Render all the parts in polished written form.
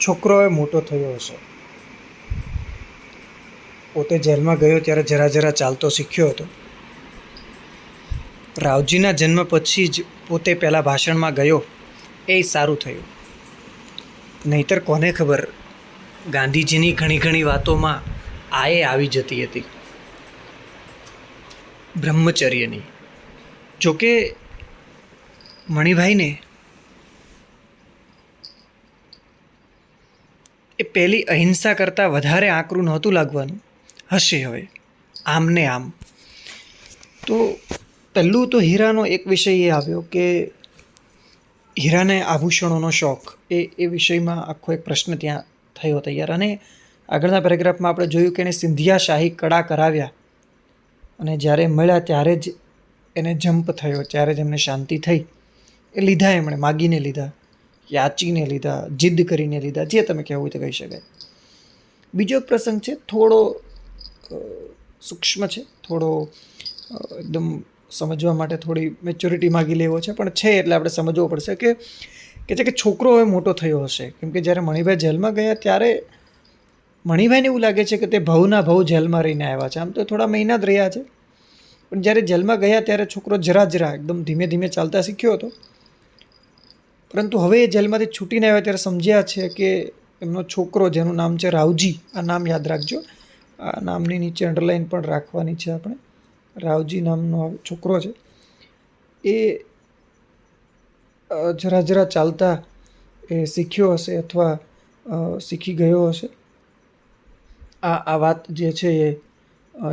છોકરો હવે મોટો થયો હશે. પોતે જેલમાં ગયો ત્યારે જરા જરા ચાલતો શીખ્યો હતો. રાવજીના જન્મ પછી જ પોતે પહેલાં ભાષણમાં ગયો એ સારું થયું. નહીતર કોને ખબર ગાંધીજીની ઘણી ઘણી વાતોમાં આએ આવી જતી હતી, બ્રહ્મચર્યની. જોકે મણિભાઈને એ પહેલી અહિંસા કરતાં વધારે આકરું નહોતું લાગવાનું. હશે હવે આમ ને આમ. તો પહેલું તો હીરાનો એક વિષય એ આવ્યો કે હીરાને આભૂષણોનો શોખ, એ વિષયમાં આખો એક પ્રશ્ન ત્યાં થયો તૈયાર. અને આગળના પેરેગ્રાફમાં આપણે જોયું કે એણે સિંધિયા શાહી કડા કરાવ્યા અને જ્યારે મળ્યા ત્યારે જ એને જંપ થયો, ત્યારે જ એમને શાંતિ થઈ. એ લીધા, એમણે માગીને લીધા, યાચીને લીધા, જિદ્દ કરીને લીધા, જે તમે કહેવું તો કહી શકાય. બીજો એક પ્રસંગ છે, થોડો સૂક્ષ્મ છે, થોડો એકદમ સમજવા માટે થોડી મેચ્યોરિટી માગી લેવો છે, પણ છે એટલે આપણે સમજવો પડશે કે છે કે છોકરો હવે મોટો થયો હશે. કેમ કે જ્યારે મણિભાઈ જેલમાં ગયા ત્યારે મણિભાઈને એવું લાગે છે કે તે ભવના ભવ જેલમાં રહીને આવ્યા છે. આમ તો થોડા મહિના જ રહ્યા છે, પણ જ્યારે જેલમાં ગયા ત્યારે છોકરો જરા એકદમ ધીમે ધીમે ચાલતા શીખ્યો હતો. પરંતુ હવે એ જેલમાંથી છૂટીને આવ્યા ત્યારે સમજ્યા છે કે એમનો છોકરો, જેનું નામ છે રાવજી, આ નામ યાદ રાખજો, આ નામની નીચે અંડરલાઈન પણ રાખવાની છે આપણે, રાવજી નામનો છોકરો છે, એ જરા ચાલતા એ શીખ્યો હશે અથવા શીખી ગયો હશે. આ વાત જે છે એ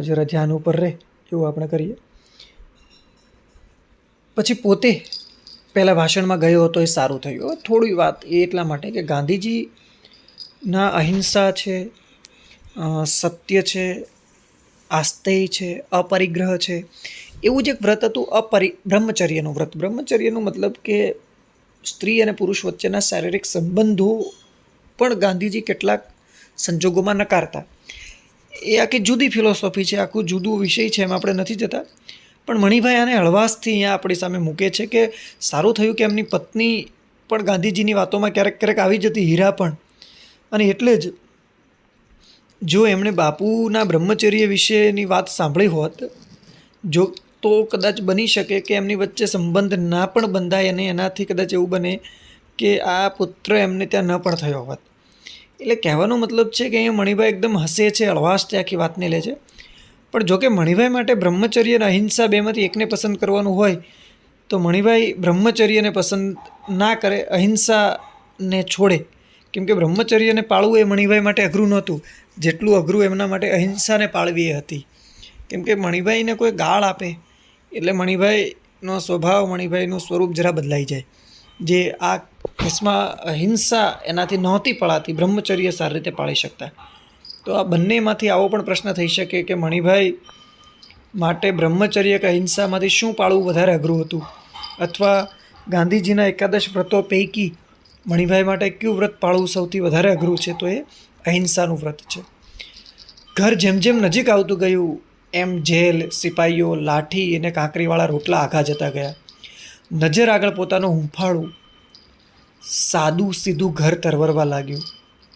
જરા ધ્યાન ઉપર રહે એવું આપણે કરીએ. પછી પોતે પહેલાં ભાષણમાં ગયો હતો એ સારું થયું. થોડી વાત એ એટલા માટે કે ગાંધીજીના અહિંસા છે, સત્ય છે, આસ્તેય છે, અપરિગ્રહ છે, એવું જ એક વ્રત હતું, બ્રહ્મચર્યનું વ્રત. બ્રહ્મચર્યનું મતલબ કે સ્ત્રી અને પુરુષ વચ્ચેના શારીરિક સંબંધો પણ ગાંધીજી કેટલાક સંજોગોમાં નકારતા. એ આખી જુદી ફિલોસોફી છે, આખું જુદું વિષય છે, એમાં આપણે નથી જતા. પણ મણિભાઈ આને હળવાશથી અહીંયા આપણી સામે મૂકે છે કે સારું થયું કે એમની પત્ની પણ ગાંધીજીની વાતોમાં ક્યારેક આવી જતી, હીરા પણ. અને એટલે જ જો એમણે બાપુના બ્રહ્મચર્ય વિશેની વાત સાંભળી હોત, જો તો કદાચ બની શકે કે એમની વચ્ચે સંબંધ ના પણ બંધાય અને એનાથી કદાચ એવું બને કે આ પુત્ર એમને ત્યાં ન પણ થયો હોત. એટલે કહેવાનો મતલબ છે કે અહીંયા મણિભાઈ એકદમ હસે છે, હળવાશથી આખી વાતને લે છે. પણ જોકે મણિભાઈ માટે બ્રહ્મચર્ય અને અહિંસા બેમાંથી એકને પસંદ કરવાનું હોય તો મણિભાઈ બ્રહ્મચર્યને પસંદ ના કરે, અહિંસાને છોડે. કેમ કે બ્રહ્મચર્યને પાળવું એ મણિભાઈ માટે અઘરું નહોતું, જેટલું અઘરું એમના માટે અહિંસાને પાળવી એ હતી. કેમ કે મણિભાઈને કોઈ ગાળ આપે એટલે મણિભાઈનો સ્વભાવ, મણિભાઈનું સ્વરૂપ જરા બદલાઈ જાય. જે આ કેસમાં અહિંસા એનાથી નહોતી પળાતી, બ્રહ્મચર્ય સારી રીતે પાળી શકતા. તો આ બંનેમાંથી આવો પણ પ્રશ્ન થઈ શકે કે મણિભાઈ માટે બ્રહ્મચર્ય કે અહિંસામાંથી શું પાળવું વધારે અઘરું હતું, અથવા ગાંધીજીના એકાદશ વ્રતો પૈકી મણિભાઈ માટે કયું વ્રત પાળવું સૌથી વધારે અઘરું છે, તો એ અહિંસાનું વ્રત છે. ઘર જેમ જેમ નજીક આવતું ગયું એમ જેલ, સિપાહીઓ, લાઠી અને કાંકરીવાળા રોટલા આઘા જતા ગયા. નજર આગળ પોતાનું હૂંફાળું સાદું સીધું ઘર તરવરવા લાગ્યું.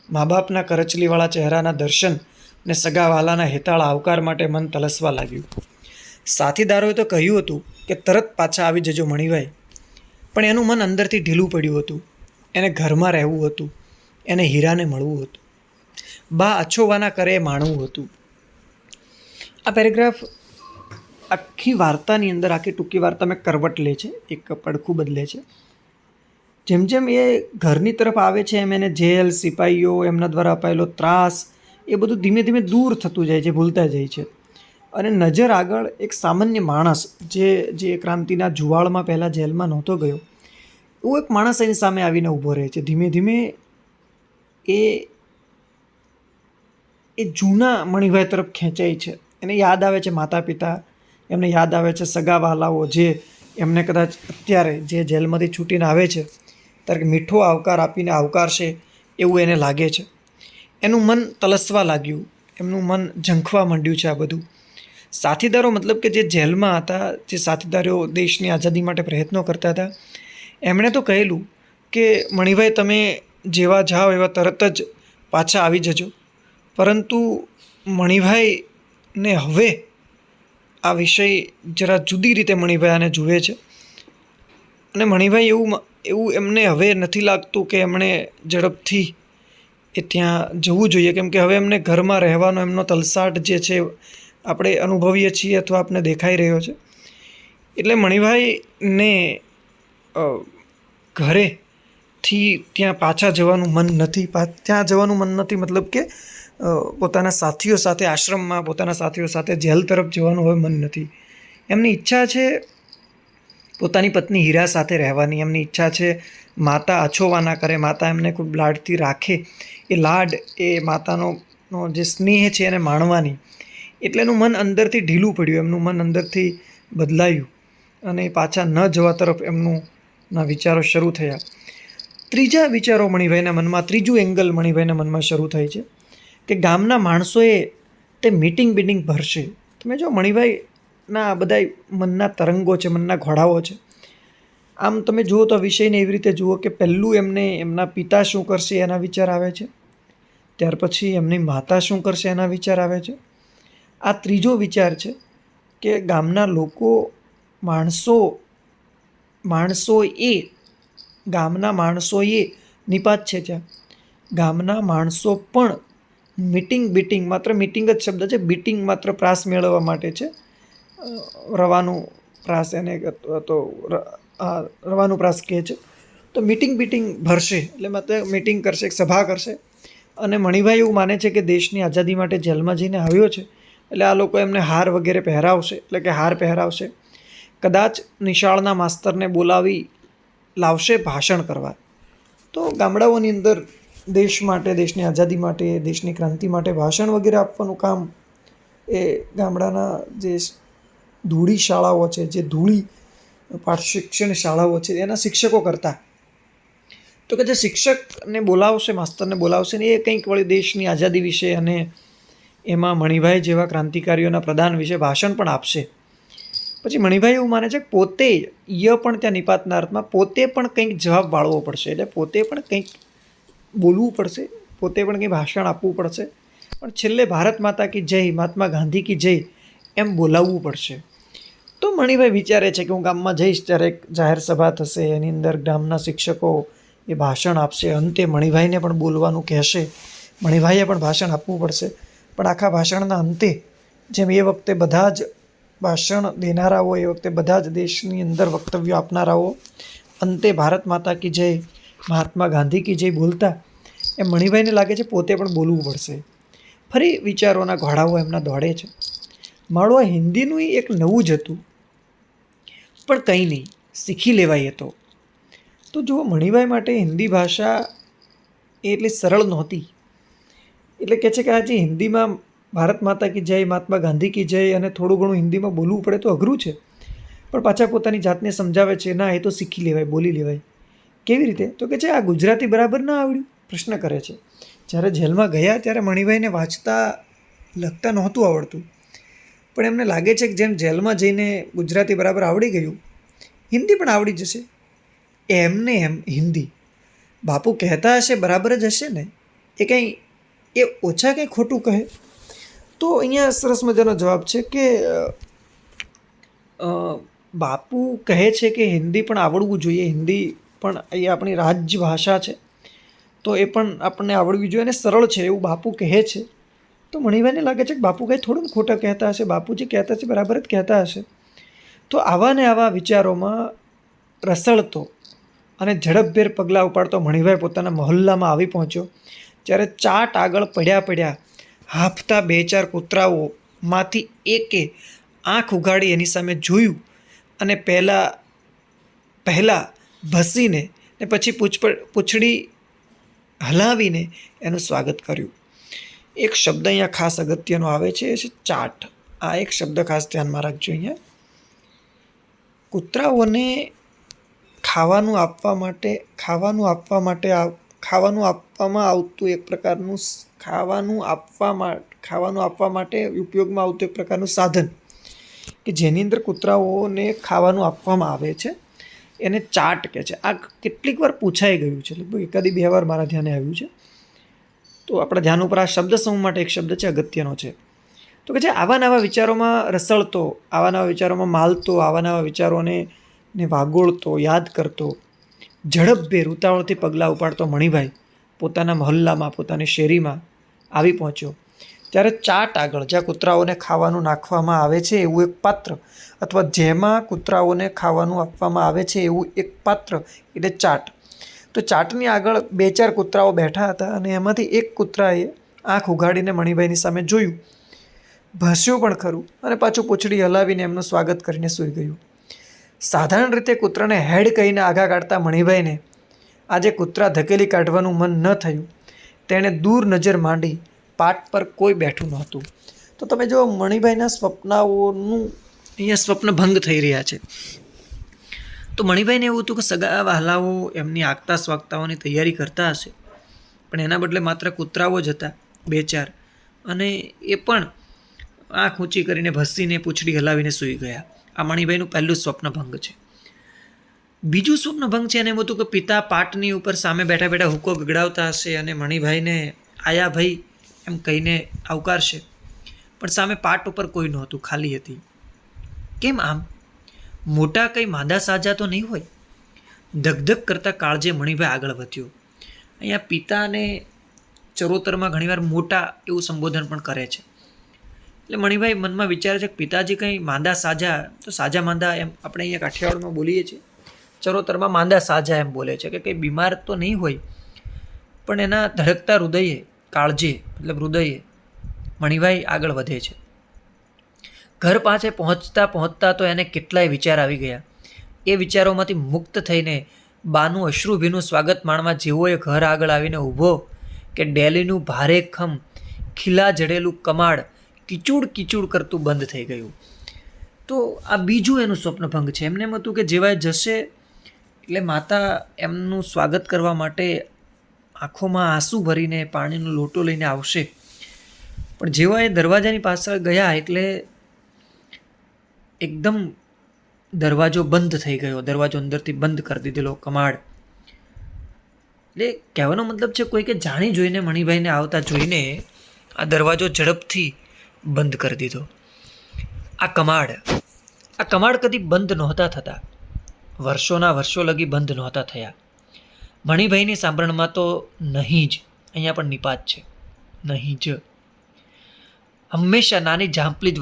મા બાપના કરચલીવાળા ચહેરાના દર્શન ને સગાવાલાના હેતાળા આવકાર માટે મન તલસવા લાગ્યું. સાથીદારોએ તો કહ્યું હતું કે તરત પાછા આવી જજો મણિભાઈ, પણ એનું મન અંદરથી ઢીલું પડ્યું હતું. એને ઘરમાં રહેવું હતું, એને હીરાને મળવું હતું, બા અછોવાના કરે માણવું હતું. આ પેરેગ્રાફ આખી વાર્તાની અંદર, આખી ટૂંકી વાર્તામાં કરવટ લે છે, એક પડખું બદલે છે. જેમ જેમ એ ઘરની તરફ આવે છે એમ એને જેલ, સિપાહીઓ, એમના દ્વારા અપાયેલો ત્રાસ, એ બધું ધીમે ધીમે દૂર થતું જાય છે, ભૂલતા જાય છે. અને નજર આગળ એક સામાન્ય માણસ, જે ક્રાંતિના જુવાળમાં પહેલાં જેલમાં નહોતો ગયો, એવો એક માણસ એની સામે આવીને ઊભો રહે છે. ધીમે ધીમે એ જૂના મણિભાઈ તરફ ખેંચાય છે. એને યાદ આવે છે માતા પિતા, એમને યાદ આવે છે સગા વહાલાઓ, જે એમને કદાચ અત્યારે જે જેલમાંથી છૂટીને આવે છે ત્યારે મીઠો આવકાર આપીને આવકારશે એવું એને લાગે છે. એનું મન તલસવા લાગ્યું, એમનું મન ઝંખવા માંડ્યું છે આ બધું. સાથીદારો મતલબ કે જે જેલમાં હતા, જે સાથીદારો દેશની આઝાદી માટે પ્રયત્નો કરતા હતા, એમણે તો કહેલું કે મણિભાઈ તમે જેવા જાઓ એવા તરત જ પાછા આવી જજો. પરંતુ મણિભાઈને હવે આ વિષય જરા જુદી રીતે મણિભાઈ આને જુએ છે. અને મણિભાઈ એવું એમને હવે નથી લાગતું કે એમણે ઝડપથી એ ત્યાં જવું જોઈએ, કેમ કે હવે એમને ઘરમાં રહેવાનો એમનો તલસાટ જે છે આપણે અનુભવીએ છીએ અથવા આપને દેખાઈ રહ્યો છે. એટલે મણિભાઈને ઘરેથી ત્યાં પાછા જવાનું મન નથી. ત્યાં જવાનું મન નથી મતલબ કે પોતાના સાથીઓ સાથે આશ્રમમાં પોતાના સાથીઓ સાથે જેલ તરફ જવાનું હવે મન નથી. એમની ઈચ્છા છે પોતાની પત્ની હીરા સાથે રહેવાની. એમની ઈચ્છા છે માતા અછોવા ના કરે, માતા એમને ખૂબ લાડથી રાખે, એ લાડ એ માતાનો જે સ્નેહ છે એને માણવાની. એટલે એનું મન અંદરથી ઢીલું પડ્યું, એમનું મન અંદરથી બદલાયું અને પાછા ન જવા તરફ ના વિચારો શરૂ થયા. ત્રીજા વિચારો મણિભાઈના મનમાં, ત્રીજું એંગલ મણિભાઈના મનમાં શરૂ થાય છે કે ગામના માણસોએ તે મીટિંગ ભરશે. તમે જો મણિભાઈના બધા મનના તરંગો છે, મનના ઘોડાઓ છે. આમ તમે જુઓ તો વિષયને એવી રીતે જુઓ કે પહેલું એમને એમના પિતા શું કરશે એના વિચાર આવે છે, ત્યાર પછી એમની માતા શું કરશે એના વિચાર આવે છે. આ ત્રીજો વિચાર છે કે ગામના લોકો ગામના માણસોએ નિપાત છે ત્યાં, ગામના માણસો પણ બીટિંગ માત્ર મિટિંગ જ શબ્દ છે, બીટિંગ માત્ર પ્રાસ મેળવવા માટે છે. રવાનું પ્રાસ એને તો રવાનું પ્રાસ કહે છે. તો મીટિંગ ભરશે એટલે માત્ર મિટિંગ કરશે, એક સભા કરશે. અને મણિભાઈ એવું માને છે કે દેશની આઝાદી માટે જેલમાં જઈને આવ્યો છે એટલે આ લોકો એમને હાર વગેરે પહેરાવશે, એટલે કે હાર પહેરાવશે. કદાચ નિશાળના માસ્તરને બોલાવી લાવશે ભાષણ કરવા. તો ગામડાઓની અંદર દેશ માટે, દેશની આઝાદી માટે, દેશની ક્રાંતિ માટે ભાષણ વગેરે આપવાનું કામ એ ગામડાના જે ધૂળી શાળાઓ છે, જે ધૂળી શિક્ષણ શાળાઓ છે એના શિક્ષકો કરતા. તો કે જે શિક્ષકને બોલાવશે, માસ્તરને બોલાવશે ને એ કંઈક વળી દેશની આઝાદી વિશે અને એમાં મણિભાઈ જેવા ક્રાંતિકારીઓના પ્રદાન વિશે ભાષણ પણ આપશે. પછી મણિભાઈ એવું માને છે કે પોતે પણ ત્યાં નિપાતના અર્થમાં પોતે પણ કંઈક જવાબ વાળવો પડશે, એટલે પોતે પણ કંઈક બોલવું પડશે, પોતે પણ કંઈક ભાષણ આપવું પડશે. પણ છેલ્લે ભારત માતા કી જય, મહાત્મા ગાંધી કી જય એમ બોલાવવું પડશે. તો મણિભાઈ વિચારે છે કે હું ગામમાં જઈશ ત્યારે એક જાહેર સભા થશે, એની અંદર ગામના શિક્ષકો એ ભાષણ આપશે, અંતે મણિભાઈને પણ બોલવાનું કહેશે, મણિભાઈએ પણ ભાષણ આપવું પડશે. પણ આખા ભાષણના અંતે જેમ એ વખતે બધા જ ભાષણ દેનારાઓ, એ વખતે બધા જ દેશની અંદર વક્તવ્યો આપનારાઓ અંતે ભારત માતા કી જય, મહાત્મા ગાંધી કી જય બોલતા એમ મણિભાઈને લાગે છે પોતે પણ બોલવું પડશે. ફરી વિચારોના ઘોડાઓ એમના દોડે છે. મારું આ હિન્દીનું એક નવું જ હતું, પણ કંઈ નહીં, શીખી લેવાય તો. તો જુઓ, મણિભાઈ માટે હિન્દી ભાષા એ એટલી સરળ નહોતી. એટલે કહે છે કે આજે હિન્દીમાં ભારત માતા કી જય, મહાત્મા ગાંધી કી જય અને થોડું ઘણું હિન્દીમાં બોલવું પડે તો અઘરું છે. પણ પાછા પોતાની જાતને સમજાવે છે, ના એ તો શીખી લેવાય, બોલી લેવાય. કેવી રીતે? તો કે છે આ ગુજરાતી બરાબર ના આવડ્યું? પ્રશ્ન કરે છે. જ્યારે જેલમાં ગયા ત્યારે મણિભાઈને વાંચતા લખતા નહોતું આવડતું, પણ એમને લાગે છે કે જેમ જેલમાં જઈને ગુજરાતી બરાબર આવડી ગયું, હિન્દી પણ આવડી જશે. એમને એમ હિન્દી બાપુ કહેતા હશે બરાબર જ હશે ને? એ ઓછા કંઈ ખોટું કહે? તો અહીંયા સરસ મજાનો જવાબ છે કે બાપુ કહે છે કે હિન્દી પણ આવડવું જોઈએ, હિન્દી પણ એ આપણી રાજ્ય ભાષા છે તો એ પણ આપણને આવડવી જોઈએ અને સરળ છે એવું બાપુ કહે છે. તો મણિભાઈને લાગે છે કે બાપુ કંઈ થોડું ખોટા કહેતા હશે, બાપુજી કહેતા હશે બરાબર જ કહેતા હશે. તો આવા ને આવા વિચારોમાં રસળતો અને ઝડપભેર પગલાં ઉપાડતો મણિભાઈ પોતાના મહોલ્લામાં આવી પહોંચ્યો. જ્યારે ચાટ આગળ પડ્યા હાંફતા 2-4 કૂતરાઓમાંથી એકે આંખ ઉઘાડી એની સામે જોયું અને પહેલાં ભસીને ને પછી પૂંછડી હલાવીને એનું સ્વાગત કર્યું. એક શબ્દ અહીંયા ખાસ અગત્યનો આવે છે, એ છે ચાટ. આ એક શબ્દ ખાસ ધ્યાનમાં રાખજો. અહીંયા કૂતરાઓને ખાવાનું આપવામાં આવતું એક પ્રકારનું ખાવાનું આપવા માટે ઉપયોગમાં આવતું એક પ્રકારનું સાધન કે જેની અંદર કૂતરાઓને ખાવાનું આપવામાં આવે છે. એને ચાટ કહે છે. આ કેટલીક વાર પૂછાઈ ગયું છે, લગભગ એકાદી 2 વાર મારા ધ્યાને આવ્યું છે. તો આપણા ધ્યાન ઉપર આ શબ્દ સમૂહ માટે એક શબ્દ છે, અગત્યનો છે. તો કે છે આવા નવા વિચારોમાં રસળતો, આવા નવા વિચારોમાં માલતો, આવા નવા વિચારોને વાગોળતો, યાદ કરતો, ઝડપભેર ઉતાવળથી પગલાં ઉપાડતો મણિભાઈ પોતાના મહોલ્લામાં, પોતાની શેરીમાં આવી પહોંચ્યો ત્યારે ચાટ આગળ, જ્યાં કૂતરાઓને ખાવાનું નાખવામાં આવે છે એવું એક પાત્ર, અથવા જેમાં કૂતરાઓને ખાવાનું આપવામાં આવે છે એવું એક પાત્ર, એટલે ચાટ. તો ચાટની આગળ 2-4 કૂતરાઓ બેઠા હતા અને એમાંથી એક કૂતરાએ આંખ ઉઘાડીને મણિભાઈની સામે જોયું, ભાસ્યું પણ ખરું અને પાછું પૂંછડી હલાવીને એમનું સ્વાગત કરીને સૂઈ ગયું. સાધારણ રીતે કૂતરાને હેડ કહીને આગા કાઢતા મણિભાઈને આજે કૂતરા ધકેલી કાઢવાનું મન ન થયું. તેણે દૂર નજર માંડી, પાટ પર કોઈ બેઠું નહોતું. તો તમે જો મણિભાઈના સ્વપ્નાઓનું અહીંયા સ્વપ્ન ભંગ થઈ રહ્યા છે. તો મણિભાઈને એવું હતું કે સગા વહાલાઓ એમની આગતા સ્વાગતાઓની તૈયારી કરતા હશે, પણ એના બદલે માત્ર કૂતરાઓ જ હતા 2-4, અને એ પણ આંખ ઊંચી કરીને ભસીને પૂંછડી હલાવીને સૂઈ ગયા. આ મણિભાઈનું પહેલું સ્વપ્ન ભંગ છે. બીજું સ્વપ્ન ભંગ છે એને એમ હતું કે પિતા પાટની ઉપર સામે બેઠા બેઠા હુક્કો ગગડાવતા હશે અને મણિભાઈને આયા ભાઈ એમ કહીને આવકારશે, પણ સામે પાટ ઉપર કોઈ નહોતું, ખાલી હતી. કેમ આમ? મોટા કંઈ માંદા સાજા તો નહીં હોય? ધગધગ કરતા કાળજે મણિભાઈ આગળ વધ્યો. અહીંયા પિતાને ચરોતરમાં ઘણીવાર મોટા એવું સંબોધન પણ કરે છે. એટલે મણિભાઈ મનમાં વિચારે છે કે પિતાજી કંઈ માંદા સાજા, તો સાજા માંદા એમ આપણે અહીંયા કાઠિયાવાડમાં બોલીએ છીએ, ચરોતરમાં માંદા સાજા એમ બોલે છે કે કંઈ બીમાર તો નહીં હોય, પણ એના ધડકતા હૃદયે, કાળજે મતલબ હૃદયે મણિભાઈ આગળ વધે છે. ઘર પાસે પહોંચતા પહોંચતા તો એને કેટલાય વિચાર આવી ગયા. એ વિચારોમાંથી મુક્ત થઈને બાનું અશ્રુભીનું સ્વાગત માણવા જેવો એ ઘર આગળ આવીને ઊભો કે ડેલીનું ભારે ખમ ખીલા જડેલું કમાડ કિચુડ કિચુડ કરતું બંધ થઈ ગયું. તો આ બીજું એનું સ્વપ્નભંગ છે. એમને એમ હતું કે જેવાય જશે એટલે માતા એમનું સ્વાગત કરવા માટે આંખોમાં આંસુ ભરીને પાણીનો લોટો લઈને આવશે, પણ જેવા એ દરવાજાની પાછળ ગયા એટલે એકદમ દરવાજો બંધ થઈ ગયો. દરવાજો અંદરથી બંધ કરી દીધેલો કમાડ. એટલે કહેવાનો મતલબ છે કોઈ કે જાણી જોઈને મણિભાઈને આવતા જોઈને આ દરવાજો ઝડપથી બંધ કરી દીધો. આ કમાડ કદી બંધ નહોતા થતા, વર્ષોના વર્ષો લગી બંધ નહોતા થયા. મણિભાઈની સાંભળમાં તો નહીં જ, અહીંયા પણ નિપાત છે, નહીં જ. હંમેશા નાની ઝાંપલી જ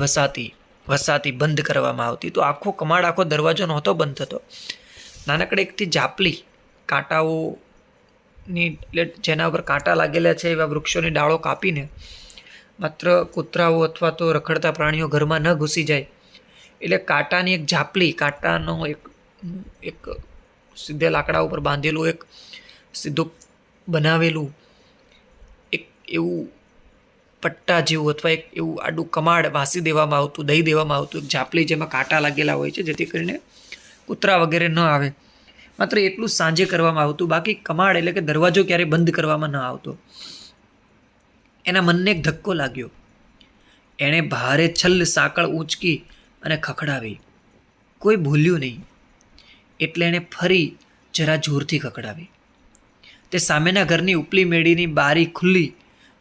વસાતી બંધ કરવામાં આવતી. તો આખો કમાડ, આખો દરવાજો નહોતો બંધ થતો. નાનકડે એકથી ઝાપલી કાંટાઓની, એટલે જેના ઉપર કાંટા લાગેલા છે એવા વૃક્ષોની ડાળો કાપીને માત્ર કૂતરાઓ અથવા તો રખડતા પ્રાણીઓ ઘરમાં ન ઘૂસી જાય એટલે કાંટાની એક ઝાપલી, કાંટાનો એક સીધે લાકડા ઉપર બાંધેલું એક સીધું બનાવેલું એક એવું પટ્ટા જેવું અથવા એક એવું આડું કમાડ વાસી દેવામાં આવતું, દઈ દેવામાં આવતું, એક ઝાપલી જેમાં કાંટા લાગેલા હોય છે જેથી કરીને કૂતરા વગેરે ન આવે. માત્ર એટલું સાંજે કરવામાં આવતું, બાકી કમાડ એટલે કે દરવાજો ક્યારેય બંધ કરવામાં ન આવતો. એના મનને એક ધક્કો લાગ્યો. એણે ભારે છલ્લ સાંકળ ઊંચકી અને ખખડાવી. કોઈ ભૂલ્યું નહીં એટલે એણે ફરી જરા જોરથી ખખડાવી. તે સામેના ઘરની ઉપલી મેડીની બારી ખુલ્લી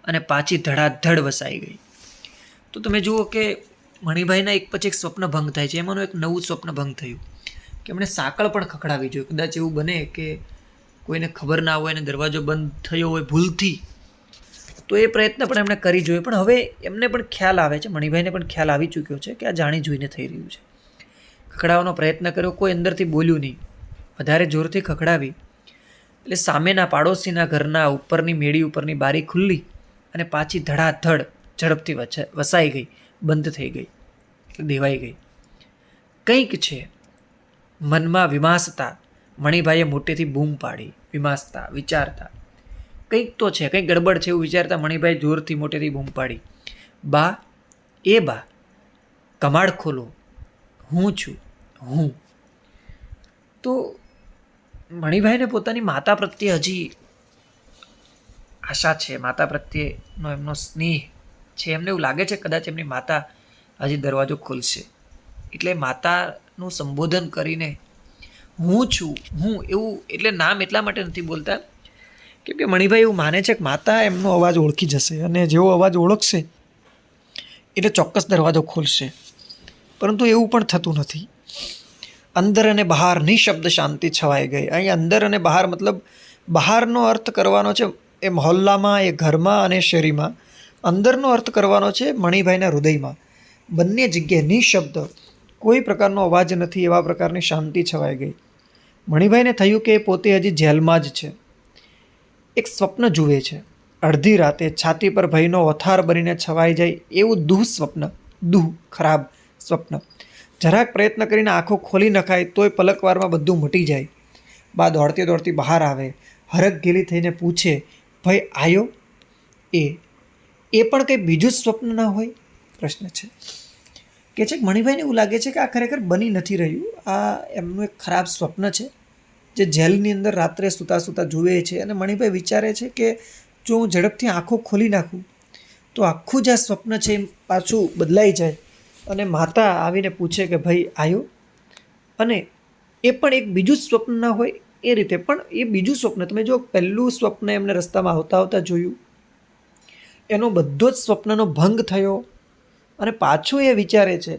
અને પાછી ધડાધડ વસાઈ ગઈ. તો તમે જુઓ કે મણિભાઈના એક પછી એક સ્વપ્ન ભંગ થાય છે. એમાંનું એક નવું સ્વપ્ન ભંગ થયું કે એમણે સાંકળ પણ ખખડાવી જોઈએ. કદાચ એવું બને કે કોઈને ખબર ના હોય અને દરવાજો બંધ થયો હોય ભૂલથી, તો એ પ્રયત્ન પણ એમણે કરી જોઈએ. પણ હવે એમને પણ ખ્યાલ આવે છે, મણિભાઈને પણ ખ્યાલ આવી ચૂક્યો છે કે આ જાણી જોઈને થઈ રહ્યું છે. ખખડાવવાનો પ્રયત્ન કર્યો, કોઈ અંદરથી બોલ્યું નહીં. વધારે જોરથી ખખડાવી એટલે સામેના પાડોશીના ઘરના ઉપરની મેળી ઉપરની બારી ખુલ્લી અને પાછી ધડાધડ ઝડપથી વસાઈ ગઈ, બંધ થઈ ગઈ, દેવાઈ ગઈ. કંઈક છે મનમાં વિમાસતા મણિભાઈએ મોટેથી બૂમ પાડી. વિમાસતા, વિચારતા કંઈક તો છે, કંઈક ગડબડ છે એવું વિચારતા મણિભાઈ જોરથી મોટેથી બૂમ પાડી, બા, એ બા, કમાડ ખોલો, હું છું, હું. તો મણિભાઈને પોતાની માતા પ્રત્યે હજી આશા છે, માતા પ્રત્યેનો એમનો સ્નેહ છે. એમને એવું લાગે છે કદાચ એમની માતા હજી દરવાજો ખોલશે એટલે માતાનું સંબોધન કરીને હું છું, હું એવું એટલે નામ એટલા માટે નથી બોલતા કેમ કે મણિભાઈ એવું માને છે કે માતા એમનો અવાજ ઓળખી જશે અને જેવો અવાજ ઓળખશે એટલે ચોક્કસ દરવાજો ખોલશે, પરંતુ એવું પણ થતું નથી. અંદર અને બહાર નિશબ્દ શાંતિ છવાઈ ગઈ. અહીં અંદર અને બહાર મતલબ બહારનો અર્થ કરવાનો છે એ મહોલ્લામાં, એ ઘરમાં અને શેરીમાં. અંદરનો અર્થ કરવાનો છે મણિભાઈના હૃદયમાં. બંને જગ્યાએ નિશબ્દ, કોઈ પ્રકારનો અવાજ નથી, એવા પ્રકારની શાંતિ છવાઈ ગઈ. મણિભાઈને થયું કે એ પોતે હજી જેલમાં જ છે. એક સ્વપ્ન જુએ છે. અડધી રાતે છાતી પર ભયનો વથાર બનીને છવાઈ જાય એવું ખરાબ સ્વપ્ન. જરાક પ્રયત્ન કરીને આંખો ખોલી નખાય તોય પલકવારમાં બધું મટી જાય. બા દોડતી દોડતી બહાર આવે, હરખઘેલી થઈને પૂછે, ભાઈ આયો? એ પણ કંઈ બીજું જ સ્વપ્ન ના હોય? પ્રશ્ન છે. કે છે કે મણિભાઈને એવું લાગે છે કે આ ખરેખર બની નથી રહ્યું, આ એમનું એક ખરાબ સ્વપ્ન છે જે જેલની અંદર રાત્રે સૂતા સૂતા જુએ છે. અને મણિભાઈ વિચારે છે કે જો હું ઝડપથી આંખો ખોલી નાખું તો આખું જ આ સ્વપ્ન છે એ પાછું બદલાઈ જાય. અને માતા આવીને પૂછે કે ભાઈ આયો? અને એ પણ એક બીજું જ સ્વપ્ન ના હોય એ રીતે. પણ એ બીજું સ્વપ્ન, તમે જો પહેલું સ્વપ્ન એમને રસ્તામાં આવતા આવતા જોયું, એનો બધો જ સ્વપ્નનો ભંગ થયો અને પાછું એ વિચારે છે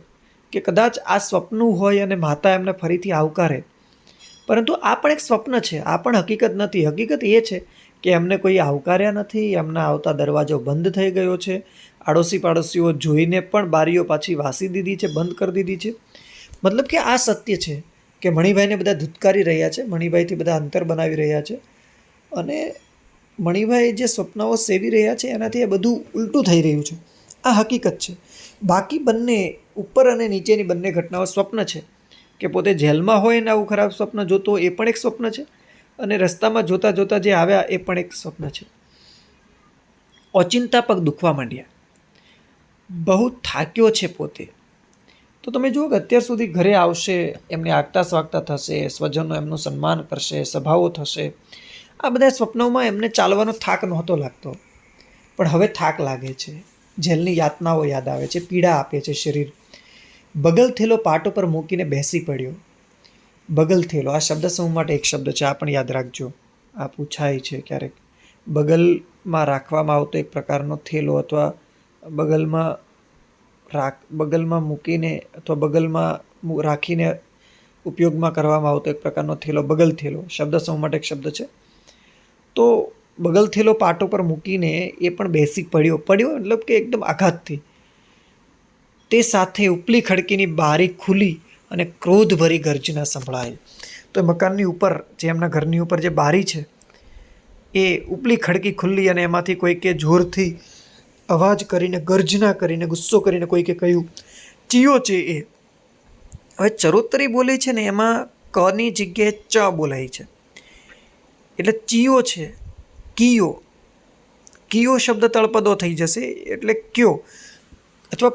કે કદાચ આ સ્વપ્ન હોય અને માતા એમને ફરીથી આવકારે. પરંતુ આ પણ એક સ્વપ્ન છે, આ પણ હકીકત નથી. હકીકત એ છે કે એમને કોઈ આવકાર્યા નથી, એમના આવતા દરવાજો બંધ થઈ ગયો છે. આડોશી પાડોશીઓ જોઈને પણ બારીઓ પાછી વાસી દીધી છે, બંધ કરી દીધી છે. મતલબ કે આ સત્ય છે કે મણિભાઈને બધા ધુતકારી રહ્યા છે, મણિભાઈથી બધા અંતર બનાવી રહ્યા છે. અને મણિભાઈ જે સ્વપ્નાઓ સેવી રહ્યા છે એનાથી એ બધું ઉલટું થઈ રહ્યું છે. આ હકીકત છે. બાકી બંને ઉપર અને નીચેની બંને ઘટનાઓ સ્વપ્ન છે. કે પોતે જેલમાં હોય ને આવું ખરાબ સ્વપ્ન જોતો એ પણ એક સ્વપ્ન છે, અને રસ્તામાં જોતા જોતા જે આવ્યા એ પણ એક સ્વપ્ન છે. ઓચિંતા પગ દુખવા માંડ્યા. બહુ થાક્યો છે પોતે. તો તમે જુઓ કે અત્યાર સુધી ઘરે આવશે, એમને આગતા સ્વાગતા થશે, સ્વજનો એમનું સન્માન કરશે, સભાઓ થશે. આ બધા સ્વપ્નોમાં એમને ચાલવાનો થાક નહોતો લાગતો, પણ હવે થાક લાગે છે. જેલની યાતનાઓ યાદ આવે છે, પીડા આપે છે શરીર. બગલ થેલો પાટ ઉપર મૂકીને બેસી પડ્યો. બગલ થેલો આ શબ્દ સમૂહ માટે એક શબ્દ છે, આ પણ યાદ રાખજો. આ પૂછાય છે ક્યારેક. બગલમાં રાખવામાં આવતો એક પ્રકારનો થેલો અથવા બગલમાં મૂકીને અથવા બગલમાં રાખીને ઉપયોગમાં કરવામાં આવતો એક પ્રકારનો થેલો, બગલ થેલો શબ્દ સમૂહ માટે એક શબ્દ છે. તો બગલ થેલો પાટ ઉપર મૂકીને એ પણ બેસી પડ્યો. મતલબ કે એકદમ આઘાતથી. તે સાથે ઉપલી ખડકીની બારી ખુલી અને ક્રોધભરી ગર્જના સંભળાય. તો મકાનની ઉપર, જે એમના ઘરની ઉપર જે બારી છે, એ ઉપલી ખડકી ખુલ્લી અને એમાંથી કોઈકે જોરથી અવાજ કરીને, ગર્જના કરીને, ગુસ્સો કરીને કોઈકે કહ્યું, ચિયો છે એ. હવે ચરોતરી બોલી છે ને એમાં કની જગ્યાએ ચ બોલાય છે, એટલે ચિયો છે, કિયો. કિયો શબ્દ તળપદો થઈ જશે એટલે કયો અથવા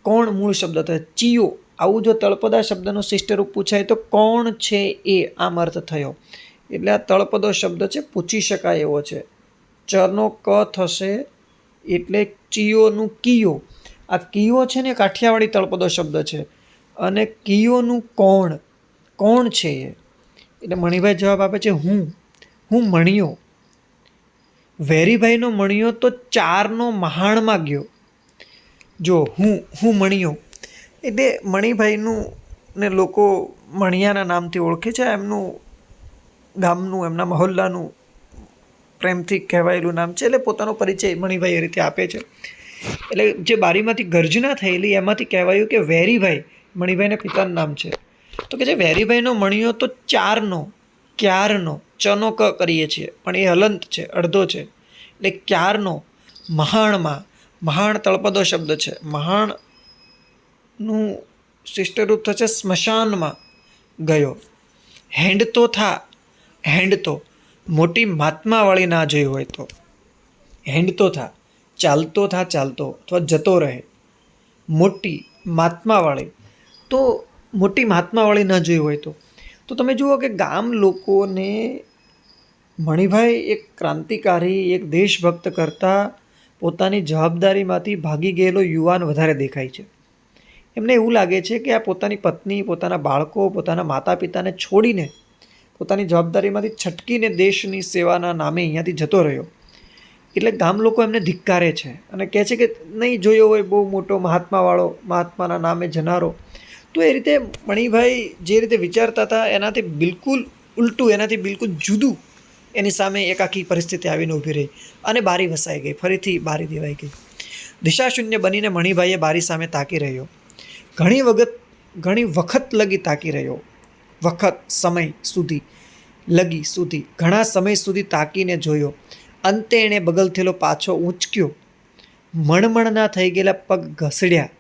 કોણ મૂળ શબ્દ થાય. ચિયો આવું જો તળપદા શબ્દનો શિષ્ટરૂપ પૂછાય તો કોણ છે એ, આમ અર્થ થયો. એટલે આ તળપદો શબ્દ છે, પૂછી શકાય એવો છે. ચનો ક થશે એટલે ચિયોનું કિયો. આ કિયો છે ને કાઠિયાવાડી તળપદો શબ્દ છે. અને કિયોનું કોણ છે એ. એટલે મણિભાઈ જવાબ આપે છે હું મણિયો. વેરીભાઈનો મણિયો તો 4નો મહાણમાં ગયો. જો હું મણિયો એટલે મણિભાઈનું ને લોકો મણિયાના નામથી ઓળખે છે. એમનું ગામનું, એમના મહોલ્લાનું પ્રેમથી કહેવાયેલું નામ છે. એટલે પોતાનો પરિચય મણિભાઈ એ રીતે આપે છે. એટલે જે બારીમાંથી ગર્જના થયેલી એમાંથી કહેવાયું કે વેરીભાઈ, મણિભાઈના પિતાનું નામ છે. તો કે જે વેરીભાઈનો મણિયો તો 4નો, ક્યારનો, ચનો ક કરીએ છીએ પણ એ હલંત છે, અડધો છે. એટલે ક્યારનો મહાણમાં, મહાણ તળપદો શબ્દ છે. મહાણનું શિષ્ટરૂપ થશે સ્મશાનમાં ગયો. હેંડતો મોટી મહાત્માવાળી ના જોઈ હોય તો. હેંડતો થા, ચાલતો અથવા જતો રહે. મોટી મહાત્માવાળી, તો મોટી મહાત્માવાળી ન જોઈ હોય તો. તો તમે જુઓ કે ગામ લોકોને મણિભાઈ એક ક્રાંતિકારી, એક દેશભક્ત કરતાં પોતાની જવાબદારીમાંથી ભાગી ગયેલો યુવાન વધારે દેખાય છે. એમને એવું લાગે છે કે આ પોતાની પત્ની, પોતાના બાળકો, પોતાના માતા પિતાને છોડીને, પોતાની જવાબદારીમાંથી છટકીને દેશની સેવાના નામે અહીંયાથી જતો રહ્યો. એટલે ગામ લોકો એમને ધિક્કારે છે અને કહે છે કે નહીં જોયો હોય બહુ મોટો મહાત્માવાળો, મહાત્માના નામે જનારો. તો એ રીતે મણિભાઈ જે રીતે વિચારતા હતા એનાથી બિલકુલ ઉલટું, એનાથી બિલકુલ જુદું એની સામે એક આખી પરિસ્થિતિ આવીને ઊભી રહી અને બારી વસાઈ ગઈ. ફરીથી બારી દેવાઈ ગઈ. દિશાશૂન્ય બનીને મણિભાઈએ બારી સામે તાકી રહ્યો. ઘણી વખત લગી તાકી રહ્યો. ઘણા સમય સુધી તાકીને જોયો. અંતે એણે બગલથેલો પાછો ઊંચક્યો, મણમણના થઈ ગયેલા પગ ઘસડ્યા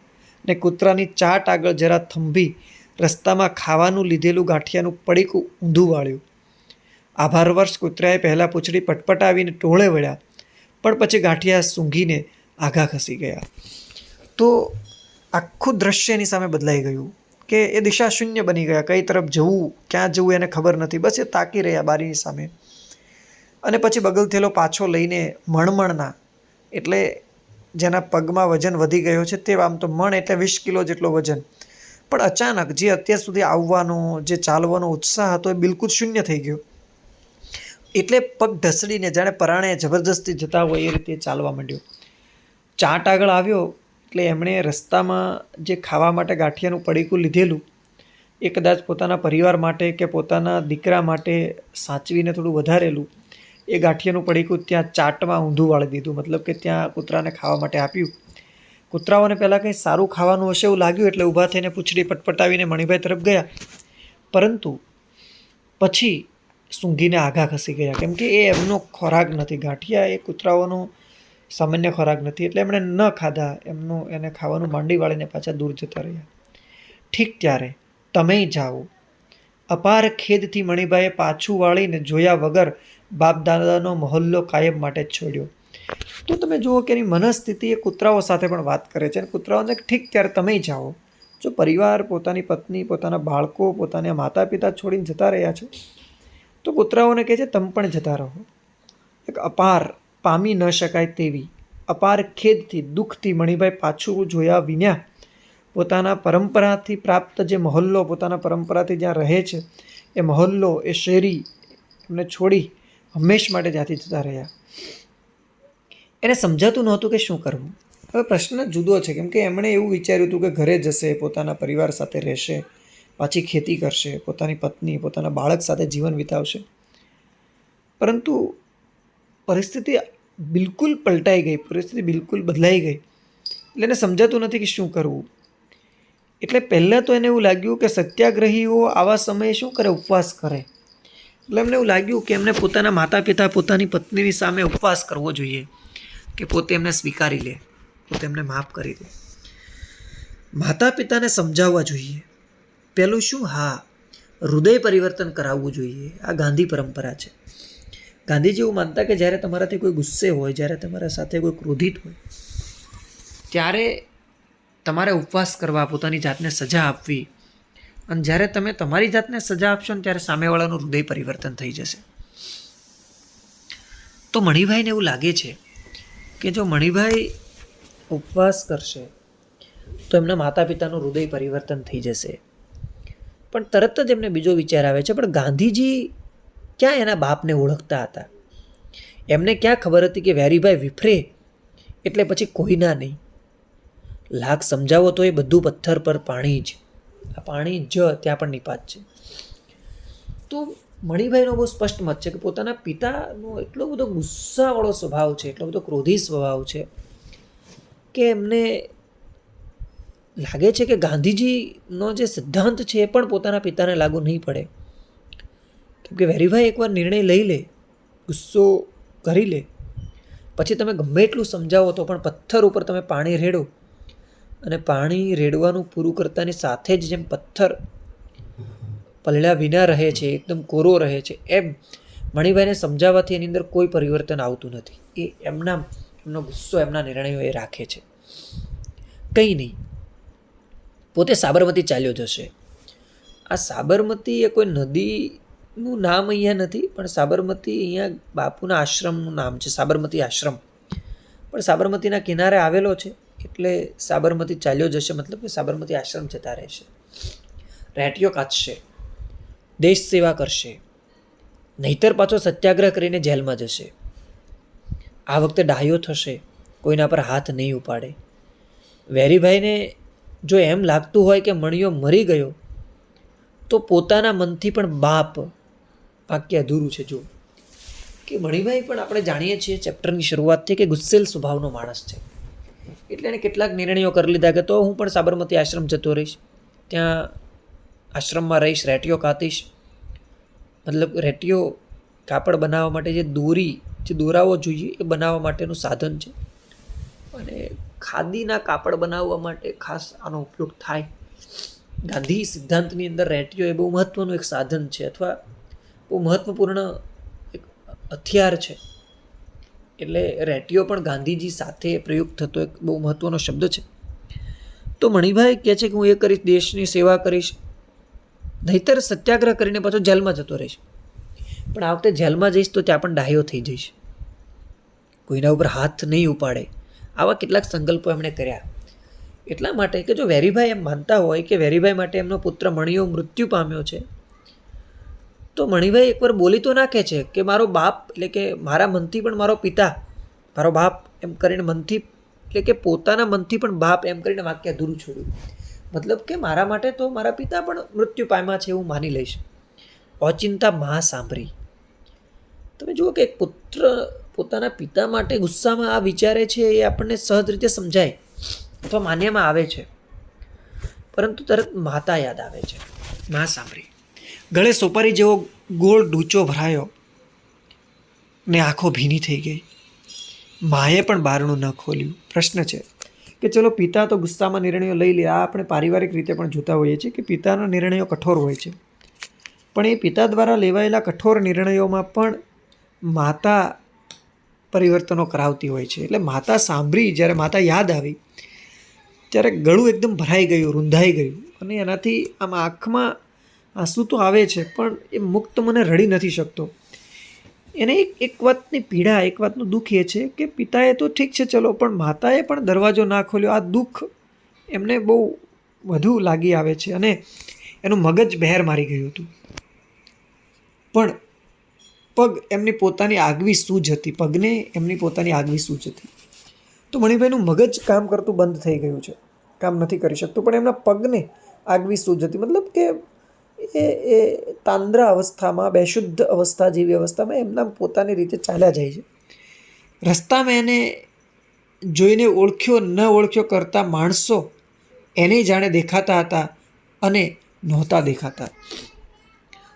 ને કૂતરાની ચાટ આગળ જરા થંભી રસ્તામાં ખાવાનું લીધેલું ગાંઠિયાનું પડીકું ઊંધું વાળ્યું. આભારવર્ષ કૂતરાએ પહેલાં પૂંછડી પટપટાવીને ટોળે વળ્યા, પણ પછી ગાંઠિયા સૂંઘીને આઘા ખસી ગયા. તો આખું દ્રશ્ય એની સામે બદલાઈ ગયું કે એ દિશા શૂન્ય બની ગયા. કઈ તરફ જવું, ક્યાં જવું એને ખબર નથી. બસ એ તાકી રહ્યા બારીની સામે. અને પછી બગલથેલો પાછો લઈને મણમણના, એટલે જેના પગમાં વજન વધી ગયો છે તે, આમ તો મણ એટલે 20 કિલો જેટલો વજન, પણ અચાનક જે અત્યાર સુધી આવવાનો, જે ચાલવાનો ઉત્સાહ હતો એ બિલકુલ શૂન્ય થઈ ગયો. એટલે પગ ઢસડીને જાણે પરાણે જબરજસ્તી જતા હોય એ રીતે ચાલવા માંડ્યો. ચાટ આગળ આવ્યો એટલે એમણે રસ્તામાં જે ખાવા માટે ગાંઠિયાનું પડીકું લીધેલું એ કદાચ પોતાના પરિવાર માટે કે પોતાના દીકરા માટે સાચવીને થોડું વધારેલું એ ગાંઠિયાનું પડીકું ત્યાં ચાટમાં ઊંધું વાળી દીધું. મતલબ કે ત્યાં કૂતરાને ખાવા માટે આપ્યું. કૂતરાઓને પહેલાં કંઈ સારું ખાવાનું હશે એવું લાગ્યું એટલે ઊભા થઈને પૂંછડી પટપટાવીને મણિભાઈ તરફ ગયા, પરંતુ પછી સૂંઘીને આઘા ખસી ગયા. કેમ કે એ એમનો ખોરાક નથી. ગાંઠિયા એ કૂતરાઓનો સામાન્ય ખોરાક નથી, એટલે એમણે ન ખાધા. એને ખાવાનું માંડી વાળીને પાછા દૂર જતા રહ્યા. ઠીક ત્યારે તમે જાઓ. અપાર ખેદથી મણિભાઈએ પાછું વાળીને જોયા વગર બાપદાદાનો મહોલ્લો કાયમ માટે જ છોડ્યો. તો તમે જુઓ કે એની મનસ્થિતિ એ કૂતરાઓ સાથે પણ વાત કરે છે. અને કૂતરાઓને ઠીક ત્યારે તમે જાઓ. જો પરિવાર, પોતાની પત્ની, પોતાના બાળકો, પોતાના માતા પિતા છોડીને જતા રહ્યા છે તો કૂતરાઓને કહે છે તમે પણ જતા રહો. એક અપાર, પામી ન શકાય તેવી અપાર ખેદથી, દુઃખથી મણિભાઈ પાછું જોયા વિના પોતાના પરંપરાથી પ્રાપ્ત જે મહોલ્લો, પોતાના પરંપરાથી જ્યાં રહે છે એ મહોલ્લો, એ શેરી એમને છોડી હંમેશ માટે ત્યાંથી જતા રહ્યા. એને સમજાતું નહોતું કે શું કરવું. હવે પ્રશ્ન જુદો છે, કેમ કે એમણે એવું વિચાર્યું હતું કે ઘરે જશે, પોતાના પરિવાર સાથે રહેશે, પાછી ખેતી કરશે, પોતાની પત્ની, પોતાના બાળક સાથે જીવન વિતાવશે. પરંતુ પરિસ્થિતિ બિલકુલ પલટાઈ ગઈ, પરિસ્થિતિ બિલકુલ બદલાઈ ગઈ. એટલે એને સમજાતું નથી કે શું કરવું. એટલે પહેલાં તો એને એવું લાગ્યું કે સત્યાગ્રહીઓ આવા સમયે શું કરે, ઉપવાસ કરે. એટલે એમને એવું લાગ્યું કે એમને પોતાના માતા પિતા, પોતાની પત્નીની સામે ઉપવાસ કરવો જોઈએ, કે પોતે એમને સ્વીકારી લે, પોતે એમને માફ કરી દે. માતા પિતાને સમજાવવા જોઈએ. પહેલું શું? હા, હૃદય પરિવર્તન કરાવવું જોઈએ. આ ગાંધી પરંપરા છે. ગાંધીજી એવું માનતા કે જ્યારે તમારાથી કોઈ ગુસ્સે હોય, જ્યારે તમારા સાથે કોઈ ક્રોધિત હોય, ત્યારે તમારે ઉપવાસ કરવા, પોતાની જાતને સજા આપવી. અને જ્યારે તમે તમારી જાતને સજા આપશો ને ત્યારે સામેવાળાનું હૃદય પરિવર્તન થઈ જશે. તો મણિભાઈને એવું લાગે છે કે જો મણિભાઈ ઉપવાસ કરશે તો એમના માતા પિતાનું હૃદય પરિવર્તન થઈ જશે. પણ તરત જ એમને બીજો વિચાર આવે છે, પણ ગાંધીજી ક્યાં એના બાપને ઓળખતા હતા? એમને ક્યાં ખબર હતી કે વેરીભાઈ વિફરે એટલે પછી કોઈના નહીં. લાખ સમજાવો તો એ બધું પથ્થર પર પાણી જ. આ પાણી જ ત્યાં પણ નિપાત છે. તો મણિભાઈનો બહુ સ્પષ્ટ મત છે કે પોતાના પિતાનો એટલો બધો ગુસ્સાવાળો સ્વભાવ છે, એટલો બધો ક્રોધી સ્વભાવ છે કે એમને લાગે છે કે ગાંધીજીનો જે સિદ્ધાંત છે એ પણ પોતાના પિતાને લાગુ નહીં પડે. કેમ કે વેરીભાઈ એકવાર નિર્ણય લઈ લે, ગુસ્સો કરી લે, પછી તમે ગમે એટલું સમજાવો તો પણ પથ્થર ઉપર તમે પાણી રેડો, અને પાણી રેડવાનું પૂરું કરતાની સાથે જ જેમ પથ્થર પલળ્યા વિના રહે છે, એકદમ કોરો રહે છે, એમ મણિભાઈને સમજાવવાથી એની અંદર કોઈ પરિવર્તન આવતું નથી. એ એમનો ગુસ્સો, એમના નિર્ણયો એ રાખે છે. કંઈ નહીં, પોતે સાબરમતી ચાલ્યો જશે. આ સાબરમતી એ કોઈ નદીનું નામ અહીંયા નથી, પણ સાબરમતી અહીંયા બાપુના આશ્રમનું નામ છે, સાબરમતી આશ્રમ. પણ સાબરમતીના કિનારે આવેલો છે. એટલે સાબરમતી ચાલ્યો જશે, મતલબ કે સાબરમતી આશ્રમ જતા રહેશે. રેટીઓ કાચશે, દેશ સેવા કરશે, નહીતર પાછો સત્યાગ્રહ કરીને જેલમાં જશે. આ વખતે ડાહ્યો થશે, કોઈના પર હાથ નહીં ઉપાડે. વેરીભાઈને જો એમ લાગતું હોય કે મણિયો મરી ગયો તો પોતાના મનથી પણ બાપ વાક્ય અધૂરું છે. જો કે મણિભાઈ પણ આપણે જાણીએ છીએ ચેપ્ટરની શરૂઆતથી કે ગુસ્સેલ સ્વભાવનો માણસ છે. એટલે એણે કેટલાક નિર્ણયો કરી લીધા કે તો હું પણ સાબરમતી આશ્રમ જતો રહીશ, ત્યાં આશ્રમમાં રહીશ, રેટીઓ કાતીશ. મતલબ રેટીઓ કાપડ બનાવવા માટે જે દોરાઓ જોઈએ એ બનાવવા માટેનું સાધન છે, અને ખાદીના કાપડ બનાવવા માટે ખાસ આનો ઉપયોગ થાય. ગાંધી સિદ્ધાંતની અંદર રેટીઓ એ બહુ મહત્વનું એક સાધન છે, અથવા બહુ મહત્વપૂર્ણ એક હથિયાર છે. એટલે રેટીઓ પણ ગાંધીજી સાથે પ્રયોગ થતો એક બહુ મહત્વનો શબ્દ છે. તો મણિભાઈ કહે છે કે હું એ કરીશ, દેશની સેવા કરીશ, નહીતર સત્યાગ્રહ કરીને પાછો જેલમાં જતો રહીશ. પણ આ વખતે જેલમાં જઈશ તો ત્યાં પણ ડાહ્યો થઈ જઈશ, કોઈના ઉપર હાથ નહીં ઉપાડે. આવા કેટલાક સંકલ્પો એમણે કર્યા. એટલા માટે કે જો વેરીભાઈ એમ માનતા હોય કે વેરીભાઈ માટે એમનો પુત્ર મણિયો મૃત્યુ પામ્યો છે, તો મણિભાઈ એકવાર બોલી તો નાખે છે કે મારો બાપ, એટલે કે મારા મનથી પણ મારો પિતા, મારો બાપ એમ કરીને મનથી, એટલે કે પોતાના મનથી પણ બાપ એમ કરીને વાક્ય અધૂરું છોડ્યું. મતલબ કે મારા માટે તો મારા પિતા પણ મૃત્યુ પામ્યા છે એવું માની લઈશ. ઓચિંતા મા સાંભળી. તમે જુઓ કે એક પુત્ર પોતાના પિતા માટે ગુસ્સામાં આ વિચારે છે એ આપણને સહજ રીતે સમજાય અથવા માન્યમાં આવે છે, પરંતુ તરત માતા યાદ આવે છે. મા સાંભળી. ગળે સોપારી જેવો ગોળ ડૂચો ભરાયો ને આંખો ભીની થઈ ગઈ. માએ પણ બારણું ન ખોલ્યું. પ્રશ્ન છે કે ચલો પિતા તો ગુસ્સામાં નિર્ણયો લઈ લે. આ આપણે પારિવારિક રીતે પણ જોતા હોઈએ છીએ કે પિતાના નિર્ણયો કઠોર હોય છે, પણ એ પિતા દ્વારા લેવાયેલા કઠોર નિર્ણયોમાં પણ માતા પરિવર્તનો કરાવતી હોય છે. એટલે માતા સાંભળી, જ્યારે માતા યાદ આવી ત્યારે ગળું એકદમ ભરાઈ ગયું, રૂંધાઈ ગયું, અને એનાથી આમ આંખમાં આંસુ તો આવે છે પણ એ મુક્ત મને રડી નથી શકતો. એને એક વાતની પીડા, એક વાતનું દુઃખ એ છે કે પિતાએ તો ઠીક છે ચલો, પણ માતાએ પણ દરવાજો ના ખોલ્યો. આ દુઃખ એમને બહુ વધુ લાગી આવે છે, અને એનું મગજ બહેર મારી ગયું હતું. પણ પગ એમની પોતાની આગવી સૂઝ હતી, પગને એમની પોતાની આગવી સૂઝ હતી. તો મણિભાઈનું મગજ કામ કરતું બંધ થઈ ગયું છે, કામ નથી કરી શકતું, પણ એમના પગને આગવી સૂઝ હતી. મતલબ કે એ તાંદ્રા અવસ્થામાં, બેશુદ્ધ અવસ્થા જેવી અવસ્થામાં એમના પોતાની રીતે ચાલ્યા જાય છે. રસ્તામાં એને જોઈને ઓળખ્યો ન ઓળખ્યો કરતા માણસો એને જાણે દેખાતા હતા અને નહોતા દેખાતા.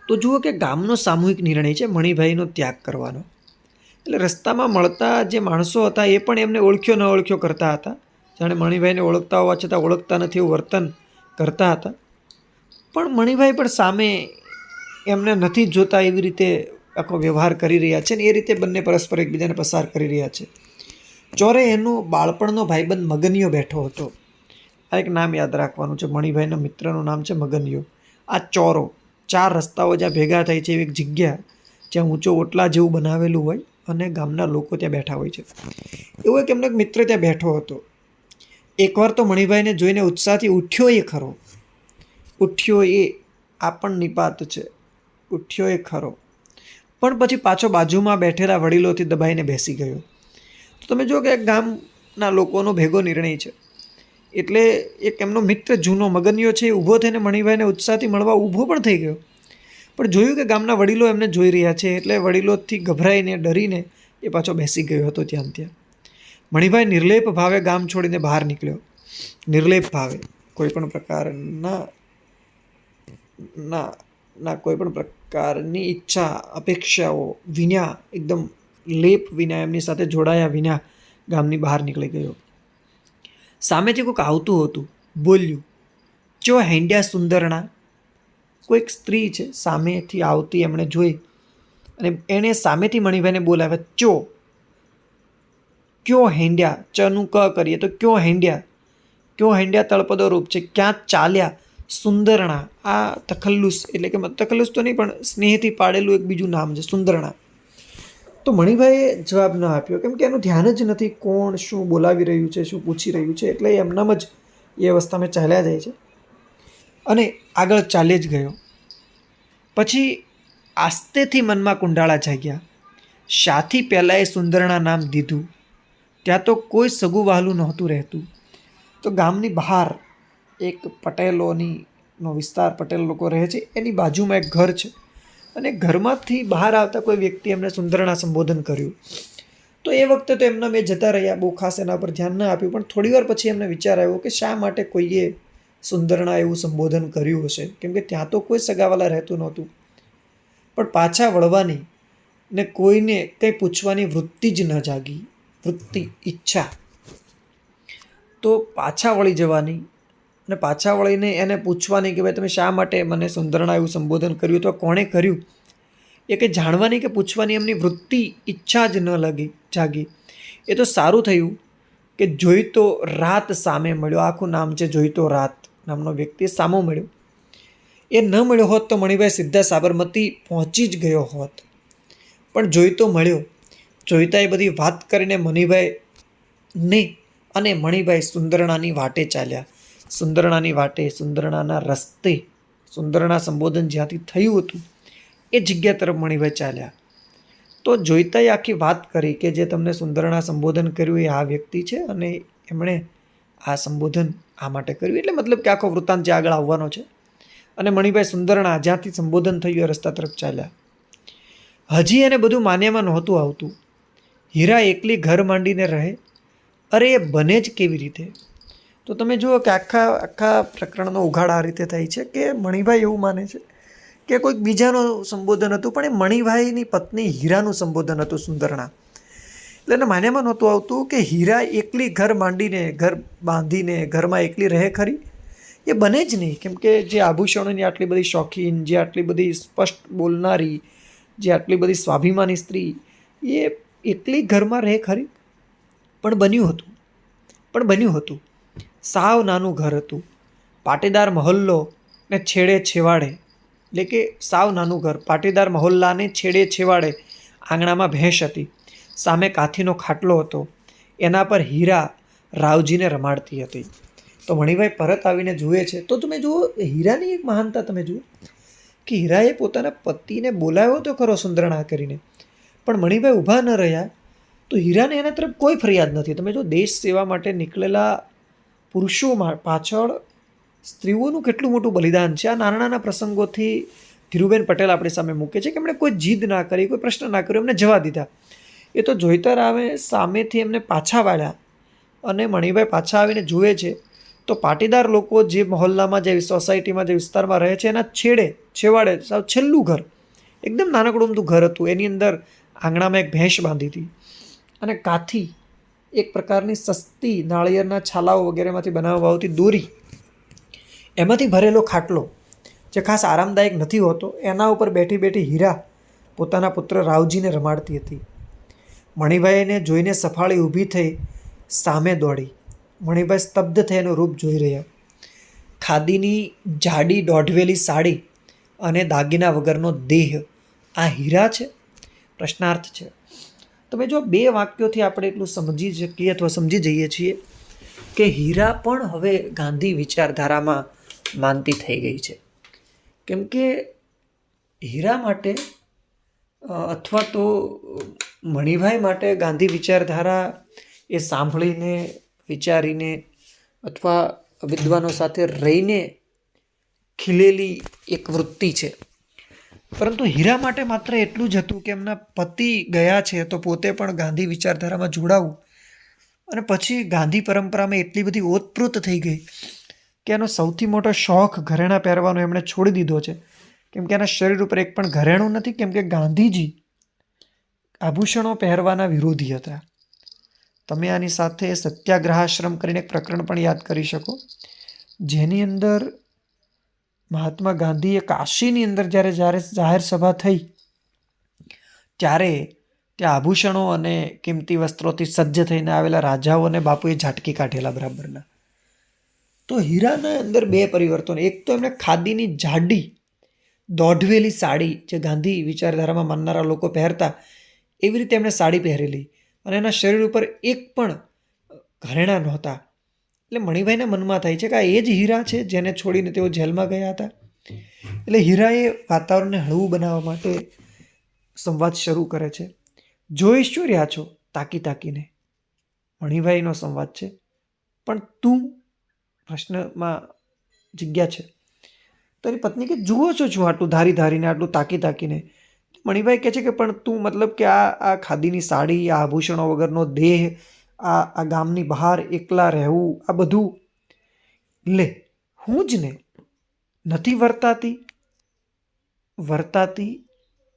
તો જુઓ કે ગામનો સામૂહિક નિર્ણય છે મણિભાઈનો ત્યાગ કરવાનો. એટલે રસ્તામાં મળતા જે માણસો હતા એ પણ એમને ઓળખ્યો ન ઓળખ્યો કરતા હતા, જાણે મણિભાઈને ઓળખતા હોવા છતાં ઓળખતા નથી એવું વર્તન કરતા હતા. પણ મણિભાઈ પણ સામે એમને નથી જોતા એવી રીતે આખો વ્યવહાર કરી રહ્યા છે, ને એ રીતે બંને પરસ્પર એકબીજાને પસાર કરી રહ્યા છે. ચોરે એનો બાળપણનો ભાઈબંધ મગનિયો બેઠો હતો. આ એક નામ યાદ રાખવાનું છે, મણિભાઈના મિત્રનું નામ છે મગનિયો. આ ચોરો, ચાર રસ્તાઓ જ્યાં ભેગા થાય છે એવી એક જગ્યા જ્યાં ઊંચો ઓટલા જેવું બનાવેલું હોય અને ગામના લોકો ત્યાં બેઠા હોય છે, એવો એક એમનો એક મિત્ર ત્યાં બેઠો હતો. એકવાર તો મણિભાઈને જોઈને ઉત્સાહથી ઉઠ્યો એ ખરો, ઉઠ્યો એ આ પણ નિપાત છે, ઉઠ્યો એ ખરો, પણ પછી પાછો બાજુમાં બેઠેલા વડીલોથી દબાઈને બેસી ગયો. તો તમે જુઓ કે ગામના લોકોનો ભેગો નિર્ણય છે. એટલે એક એમનો મિત્ર જૂનો મગનિયો છે એ ઊભો થઈને મણિભાઈને ઉત્સાહથી મળવા ઊભો પણ થઈ ગયો, પણ જોયું કે ગામના વડીલો એમને જોઈ રહ્યા છે, એટલે વડીલોથી ગભરાઈને ડરીને એ પાછો બેસી ગયો હતો ત્યાં. મણિભાઈ નિર્લેપ ભાવે ગામ છોડીને બહાર નીકળ્યો. નિર્લેપ ભાવે, કોઈ પણ પ્રકારના કોઈ પણ પ્રકારની ઈચ્છા, અપેક્ષાઓ વિના, એકદમ લેપ વિના, એમની સાથે જોડાયા વિના ગામની બહાર નીકળી ગયો. સામેથી કોઈક આવતું હતું, બોલ્યું, ચો હેંડ્યા સુંદરણા. કોઈક સ્ત્રી છે સામેથી આવતી એમણે જોઈ, અને એણે સામેથી મણિભાઈને બોલાવ્યા, ચો, ક્યો હેંડ્યા. ચનું ક કરીએ તો ક્યો હેંડ્યા. ક્યો હેંડ્યા તળપદો રૂપ છે, ક્યાં ચાલ્યા. સુંદરણા, આ તખલ્લુસ, એટલે કે તખલ્લુસ તો નહીં પણ સ્નેહથી પાડેલું એક બીજું નામ છે સુંદરણા. તો મણિભાઈએ જવાબ ન આપ્યો, કેમ કે એનું ધ્યાન જ નથી કોણ શું બોલાવી રહ્યું છે, શું પૂછી રહ્યું છે. એટલે એમનામ જ એ અવસ્થામાં ચાલ્યા જાય છે અને આગળ ચાલી જ ગયો. પછી આસ્તેથી મનમાં કુંડાળા જાગ્યા. શાથી પહેલાં એ સુંદરણા નામ દીધું. ત્યાં તો કોઈ સગું વહાલું નહોતું રહેતું. તો ગામની બહાર એક પટેલોનો વિસ્તાર, પટેલ લોકો રહે છે, એની બાજુમાં એક ઘર છે અને ઘરમાંથી બહાર આવતા કોઈ વ્યક્તિ એમને સુંદરણા સંબોધન કર્યું. તો એ વખતે તો એમના મેં જતા રહ્યા, બહુ ખાસ એના પર ધ્યાન ન આપ્યું. પણ થોડી વાર પછી એમને વિચાર આવ્યો કે શા માટે કોઈએ સુંદરણા એવું સંબોધન કર્યું હશે, કેમ કે ત્યાં તો કોઈ સગાવાલા રહેતું નહોતું. પણ પાછા વળવાની ને કોઈને કંઈ પૂછવાની વૃત્તિ જ ન જાગી. વૃત્તિ, ઈચ્છા. તો પાછા વળી જવાની અને પાછા વળીને એને પૂછવાની કે ભાઈ તમે શા માટે મને સુંદરણા એવું સંબોધન કર્યું, તો કોણે કર્યું એ કંઈ જાણવાની કે પૂછવાની એમની વૃત્તિ, ઈચ્છા જ ન જાગી. એ તો સારું થયું કે જોઈતો રાત સામે મળ્યો. આખું નામ છે જોઈતો રાત નામનો વ્યક્તિ સામો મળ્યો. એ ન મળ્યો હોત તો મણિભાઈ સીધા સાબરમતી પહોંચી જ ગયો હોત. પણ જોઈતો મળ્યો. જોઈતાએ બધી વાત કરીને મણિભાઈને અને મણિભાઈ સુંદરણાની વાટે ચાલ્યા. સુંદરણાની વાટે, સુંદરણાના રસ્તે, સુંદરણા સંબોધન જ્યાંથી થયું હતું એ જગ્યા તરફ મણિભાઈ ચાલ્યા. તો જોઈતાએ આખી વાત કરી કે જે તમને સુંદરણા સંબોધન કર્યું એ આ વ્યક્તિ છે અને એમણે આ સંબોધન આ માટે કર્યું. એટલે મતલબ કે આખો વૃત્તાંત જે આગળ આવવાનો છે. અને મણિભાઈ સુંદરણા જ્યાંથી સંબોધન થયું એ રસ્તા તરફ ચાલ્યા. હજી એને બધું માન્યામાં નહોતું આવતું. હીરા એકલી ઘર માંડીને રહે, અરે એ બને જ કેવી રીતે? તો તમે જુઓ કે આખા પ્રકરણનો ઉઘાડ આ રીતે થાય છે કે મણિભાઈ એવું માને છે કે કોઈક બીજાનું સંબોધન હતું, પણ એ મણિભાઈની પત્ની હીરાનું સંબોધન હતું સુંદરણા. એટલે એને માન્યામાં નહોતું આવતું કે હીરા એકલી ઘર માંડીને, ઘર બાંધીને ઘરમાં એકલી રહે ખરી? એ બને જ નહીં. કેમ કે જે આભૂષણોની આટલી બધી શોખીન, જે આટલી બધી સ્પષ્ટ બોલનારી, જે આટલી બધી સ્વાભિમાની સ્ત્રી, એ એકલી ઘરમાં રહે ખરી? પણ બન્યું હતું. સાવ નાનું ઘર હતું. પાટીદાર મહોલ્લો ને છેડે છેવાડે, એટલે કે સાવ નાનું ઘર, પાટીદાર મહોલ્લાને છેડે છેવાડે આંગણામાં ભેંસ હતી. સામે કાથીનો ખાટલો હતો. એના પર હીરા રાવજીને રમાડતી હતી. તો મણિભાઈ પરત આવીને જુએ છે તો તમે જુઓ હીરાની એક મહાનતા તમે જુઓ કે હીરાએ પોતાના પતિને બોલાવ્યો તો ખરો સુંદરણા કરીને, પણ મણિભાઈ ઊભા ન રહ્યા તો હીરાને એના તરફ કોઈ ફરિયાદ નથી. તમે જો દેશ સેવા માટે નીકળેલા પુરુષોમાં પાછળ સ્ત્રીઓનું કેટલું મોટું બલિદાન છે. આ નાના નાના પ્રસંગોથી ધીરુબેન પટેલ આપણી સામે મૂકે છે કે એમણે કોઈ જીદ ના કરી, કોઈ પ્રશ્ન ના કર્યો, એમને જવા દીધા. એ તો જોઈતા રામે સામેથી એમને પાછા વાળ્યા અને મણિભાઈ પાછા આવીને જુએ છે તો પાટીદાર લોકો જે મહોલ્લામાં, જે સોસાયટીમાં, જે વિસ્તારમાં રહે છે એના છેવાડે સાવ છેલ્લું ઘર, એકદમ નાનકડું અમથું ઘર હતું. એની અંદર આંગણામાં એક ભેંસ બાંધી હતી અને કાથી, એક પ્રકારની સસ્તી નાળિયેરના છાલાઓ વગેરેમાંથી બનાવવામાં આવતી દોરી, એમાંથી ભરેલો ખાટલો જે ખાસ આરામદાયક નથી હોતો, એના ઉપર બેઠી બેઠી હીરા પોતાના પુત્ર રાવજીને રમાડતી હતી. મણિભાઈને જોઈને સફાળી ઊભી થઈ સામે દોડી. મણિભાઈ સ્તબ્ધ થઈ એનું રૂપ જોઈ રહ્યા. ખાદીની જાડી દોઢવેલી સાડી અને દાગીના વગરનો દેહ, આ હીરા છે? પ્રશ્નાર્થ છે. તમે જો બે વાક્યોથી આપણે એટલું સમજી શકીએ અથવા સમજી જઈએ છીએ કે હીરા પણ હવે ગાંધી વિચારધારામાં માનતી થઈ ગઈ છે. કેમ કે હીરા માટે અથવા તો મણિભાઈ માટે ગાંધી વિચારધારા એ સાંભળીને, વિચારીને અથવા વિદ્વાનો સાથે રહીને ખીલેલી એક વૃત્તિ છે. પરંતુ હીરા માટે માત્ર એટલું જ હતું કે એમના પતિ ગયા છે તો પોતે પણ ગાંધી વિચારધારામાં જોડાવું, અને પછી ગાંધી પરંપરામાં એટલી બધી ઓતપ્રોત થઈ ગઈ કે એનો સૌથી મોટો શોખ ઘરેણાં પહેરવાનો એમણે છોડી દીધો છે. કેમ કે એના શરીર ઉપર એક પણ ઘરેણું નથી, કેમ કે ગાંધીજી આભૂષણો પહેરવાના વિરોધી હતા. તમે આની સાથે સત્યાગ્રહાશ્રમ કરીને એક પ્રકરણ પણ યાદ કરી શકો, જેની અંદર મહાત્મા ગાંધીએ કાશીની અંદર જ્યારે જાહેર સભા થઈ ત્યારે ત્યાં આભૂષણો અને કિંમતી વસ્ત્રોથી સજ્જ થઈને આવેલા રાજાઓને બાપુએ ઝાટકી કાઢેલા બરાબરના. તો હીરાના અંદર બે પરિવર્તન. એક તો એમણે ખાદીની જાડી દોઢવેલી સાડી જે ગાંધી વિચારધારામાં માનનારા લોકો પહેરતા એવી રીતે એમણે સાડી પહેરેલી અને એના શરીર ઉપર એક પણ ઘરેણાં નહોતા. એટલે મણિભાઈના મનમાં થાય છે કે આ એ જ હીરા છે જેને છોડીને તેઓ જેલમાં ગયા હતા. એટલે હીરાએ વાતાવરણને હળવું બનાવવા માટે સંવાદ શરૂ કરે છે. જોઈ શું રહ્યા છો તાકી તાકીને? મણિભાઈનો સંવાદ છે. પણ તું? પ્રશ્નમાં જગ્યા છે. તારી પત્ની કે જુઓ છો શું આટલું ધારી ધારીને, આટલું તાકી તાકીને? મણિભાઈ કહે છે કે પણ તું મતલબ કે આ ખાદીની સાડી, આ આભૂષણો વગરનો દેહ, આ ગામની બહાર એકલા રહેવું, આ બધું લે હું જ ને નથી વર્તાતી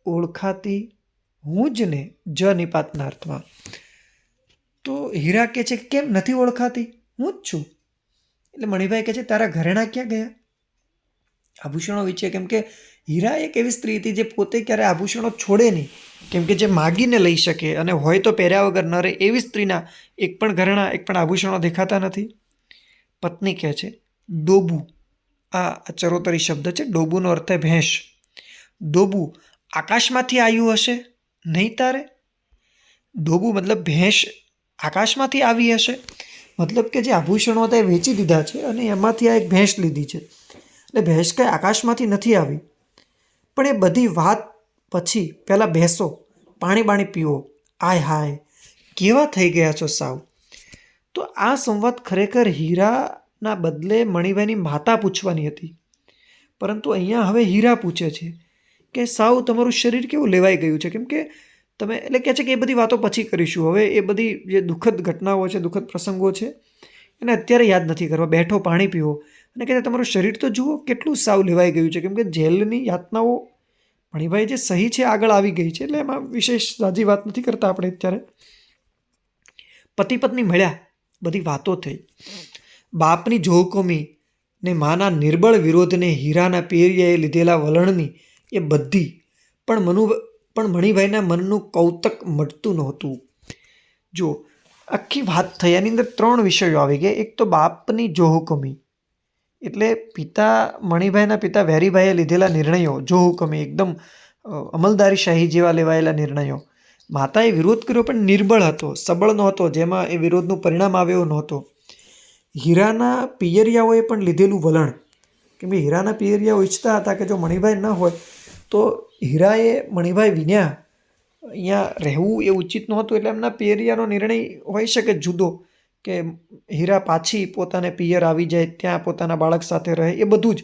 ઓળખાતી હું જ ને, જ નિપાતના અર્થમાં. તો હીરા કહે છે કેમ નથી ઓળખાતી? હું જ છું. એટલે મણિભાઈ કહે છે તારા ઘરેણાં ક્યાં ગયા? આભૂષણો વિશે. કેમ કે હીરા એક એવી સ્ત્રી હતી જે પોતે ક્યારે આભૂષણો છોડે નહીં. કેમ કે જે માગીને લઈ શકે અને હોય તો પહેર્યા વગર ન રહે એવી સ્ત્રીના એક પણ ઘરેણાં, એક પણ આભૂષણો દેખાતા નથી. પત્ની કહે છે ડોબું, આ ચરોતરી શબ્દ છે. ડોબુનો અર્થ ભેંસ. ડોબું આકાશમાંથી આવ્યું હશે નહીં તારે? ડોબું મતલબ ભેંસ આકાશમાંથી આવી હશે. મતલબ કે જે આભૂષણો હતા એ વેચી દીધા છે અને એમાંથી આ એક ભેંસ લીધી છે. એટલે ભેંસ કાંઈ આકાશમાંથી નથી આવી. પણ એ બધી વાત પછી પહેલાં બેસો, પાણી બાણી પીવો. આય હાય કેવા થઈ ગયા છો સાવ. તો આ સંવાદ ખરેખર હીરાના બદલે મણિભાઈની માતા પૂછવાની હતી. પરંતુ અહીંયા હવે હીરા પૂછે છે કે સાવ તમારું શરીર કેવું લેવાઈ ગયું છે. કેમ કે તમે એટલે કહે છે કે એ બધી વાતો પછી કરીશું. હવે એ બધી જે દુઃખદ ઘટનાઓ છે, દુઃખદ પ્રસંગો છે એને અત્યારે યાદ નથી કરવા. બેઠો, પાણી પીવો. અને કહે તમારું શરીર તો જુઓ કેટલું સાવ લેવાઈ ગયું છે. કેમ કે જેલની યાતનાઓ મણિભાઈ જે સહી છે આગળ આવી ગઈ છે. એટલે એમાં વિશેષ સાજી વાત નથી કરતા આપણે અત્યારે. પતિ પત્ની મળ્યા, બધી વાતો થઈ. બાપની જોહુકમી ને માના નિર્બળ વિરોધને, હીરાના પિયરિયાએ લીધેલા વલણની એ બધી પણ મણિભાઈના મનનું કૌતક મટતું નહોતું. જો આખી વાત થઈ એની અંદર 3 વિષયો આવી ગયા. એક તો બાપની જોહુકમી, એટલે મણિભાઈના પિતા વેરીભાઈએ લીધેલા નિર્ણયો, જોહુકમી એકદમ અમલદારીશાહી જેવા લેવાયેલા નિર્ણયો. માતાએ વિરોધ કર્યો પણ નિર્બળ હતો, સબળ નહોતો, જેમાં એ વિરોધનું પરિણામ આવ્યો નહોતો. હીરાના પિયરિયાઓએ પણ લીધેલું વલણ, કેમ કે હીરાના પિયરિયાઓ ઈચ્છતા હતા કે જો મણિભાઈ ન હોય તો હીરાએ મણિભાઈ વિના અહીંયા રહેવું એ ઉચિત નહોતું. એટલે એમના પિયરિયાનો નિર્ણય હોઈ શકે જુદો, કે હીરા પાછી પોતાને પિયર આવી જાય, ત્યાં પોતાના બાળક સાથે રહે, એ બધું જ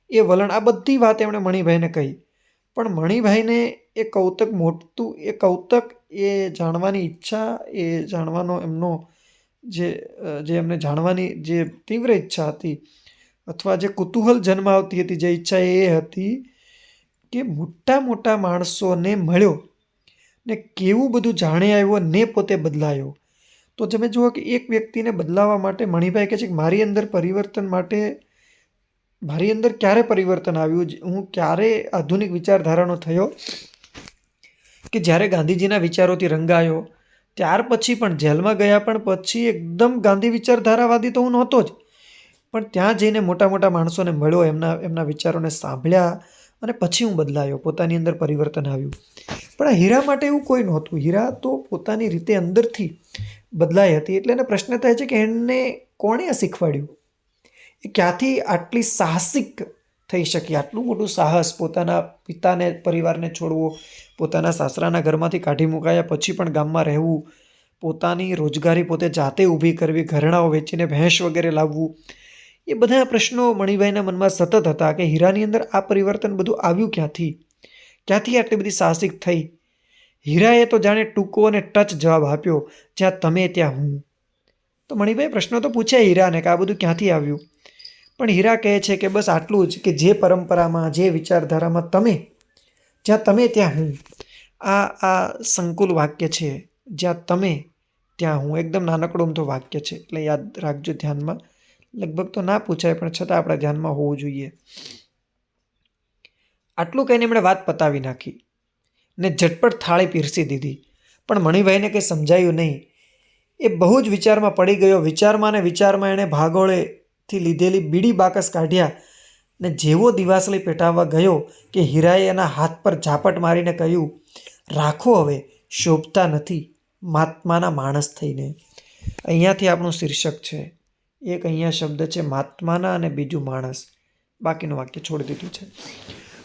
એ વલણ, આ બધી વાત એમણે મણિભાઈને કહી. પણ મણિભાઈને એ કૌતક એ જાણવાની ઈચ્છા, એ જાણવાનો એમનો જે એમને જાણવાની જે તીવ્ર ઈચ્છા હતી, અથવા જે કુતૂહલ જન્માવતી હતી, જે ઈચ્છા એ હતી કે મોટા માણસોને મળ્યો ને કેવું બધું જાણી આવ્યો ને પોતે બદલાયો. તો તમે જુઓ કે એક વ્યક્તિને બદલાવવા માટે મણિભાઈ કહે છે કે મારી અંદર ક્યારે પરિવર્તન આવ્યું, હું ક્યારે આધુનિક વિચારધારાનો થયો, કે જ્યારે ગાંધીજીના વિચારોથી રંગાયો. ત્યાર પછી પણ જેલમાં ગયા પણ પછી એકદમ ગાંધી વિચારધારાવાદી તો હું નહોતો જ, પણ ત્યાં જઈને મોટા માણસોને મળ્યો, એમના વિચારોને સાંભળ્યા અને પછી હું બદલાયો, પોતાની અંદર પરિવર્તન આવ્યું. પણ આ હીરા માટે એવું કોઈ નહોતું. હીરા તો પોતાની રીતે અંદરથી બદલાઈ હતી. એટલે એને પ્રશ્ન થાય છે કે એને કોણે આ શીખવાડ્યું? એ ક્યાંથી આટલી સાહસિક થઈ શકી? આટલું મોટું સાહસ, પોતાના પિતાને, પરિવારને છોડવો, પોતાના સાસરાના ઘરમાંથી કાઢી મુકાયા પછી પણ ગામમાં રહેવું, પોતાની રોજગારી પોતે જાતે ઊભી કરવી, ઘરેણાઓ વેચીને ભેંસ વગેરે લાવવું. એ બધા પ્રશ્નો મણિભાઈના મનમાં સતત હતા કે હીરાની અંદર આ પરિવર્તન બધું આવ્યું ક્યાંથી આટલી બધી સાહસિક થઈ? હીરાએ તો જાણે ટૂંકો અને ટચ જવાબ આપ્યો, જ્યાં તમે ત્યાં હું. તો મણિભાઈ પ્રશ્નો તો પૂછ્યા હીરાને કે આ બધું ક્યાંથી આવ્યું? પણ હીરા કહે છે કે બસ આટલું જ, કે જે પરંપરામાં, જે વિચારધારામાં જ્યાં તમે ત્યાં હું. આ સંકુલ વાક્ય છે, જ્યાં તમે ત્યાં હું. એકદમ નાનકડું અમથું વાક્ય છે, એટલે યાદ રાખજો ધ્યાનમાં. લગભગ તો ના પૂછાય પણ છતાં આપણા ધ્યાનમાં હોવું જોઈએ. આટલું કહીને એમણે વાત પતાવી નાખી ને ઝટપટ થાળી પીરસી દીધી. પણ મણિભાઈને કંઈ સમજાયું નહીં. એ બહુ જ વિચારમાં પડી ગયો. વિચારમાં એણે ભાગોળેથી લીધેલી બીડી બાકસ કાઢ્યા ને જેવો દિવાસળી પેટાવવા ગયો કે હીરાએ એના હાથ પર ઝાપટ મારીને કહ્યું, રાખો હવે, શોભતા નથી મહાત્માના માણસ થઈને. અહીંયાથી આપણું શીર્ષક છે. એક અહીંયા શબ્દ છે મહાત્માના અને બીજું માણસ. બાકીનું વાક્ય છોડી દીધું છે.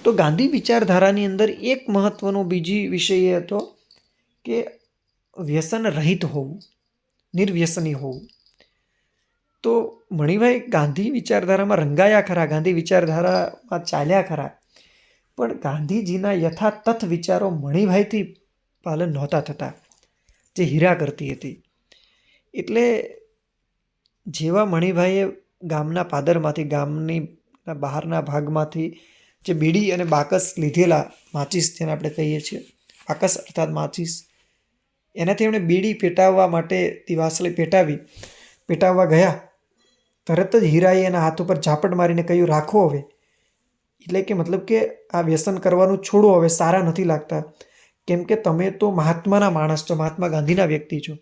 તો ગાંધી વિચારધારાની અંદર એક મહત્વનો બીજી વિષય એ હતો કે વ્યસન રહિત હોવું, નિર્વ્યસની હોવું. તો મણિભાઈ ગાંધી વિચારધારામાં રંગાયા ખરા, ગાંધી વિચારધારામાં ચાલ્યા ખરા, પણ ગાંધીજીના યથાતથ વિચારો મણિભાઈથી પાલન નહોતા થતા, જે હીરા કરતી હતી. એટલે જેવા મણિભાઈએ ગામના પાદરમાંથી, ગામની બહારના ભાગમાંથી જે બીડી અને બાકસ લીધેલા, માચીસ જેને આપણે કહીએ છીએ, બાકસ અર્થાત માચીસ, એનાથી એમણે બીડી પેટાવવા માટે દિવાસળી પેટાવવા ગયા. તરત જ હીરાએ એના હાથ ઉપર ઝાપટ મારીને કહ્યું, રાખો હવે. એટલે કે મતલબ કે આ વ્યસન કરવાનું છોડો, હવે સારા નથી લાગતા, કેમ કે તમે તો મહાત્માના માણસ છો, મહાત્મા ગાંધીના વ્યક્તિ છો,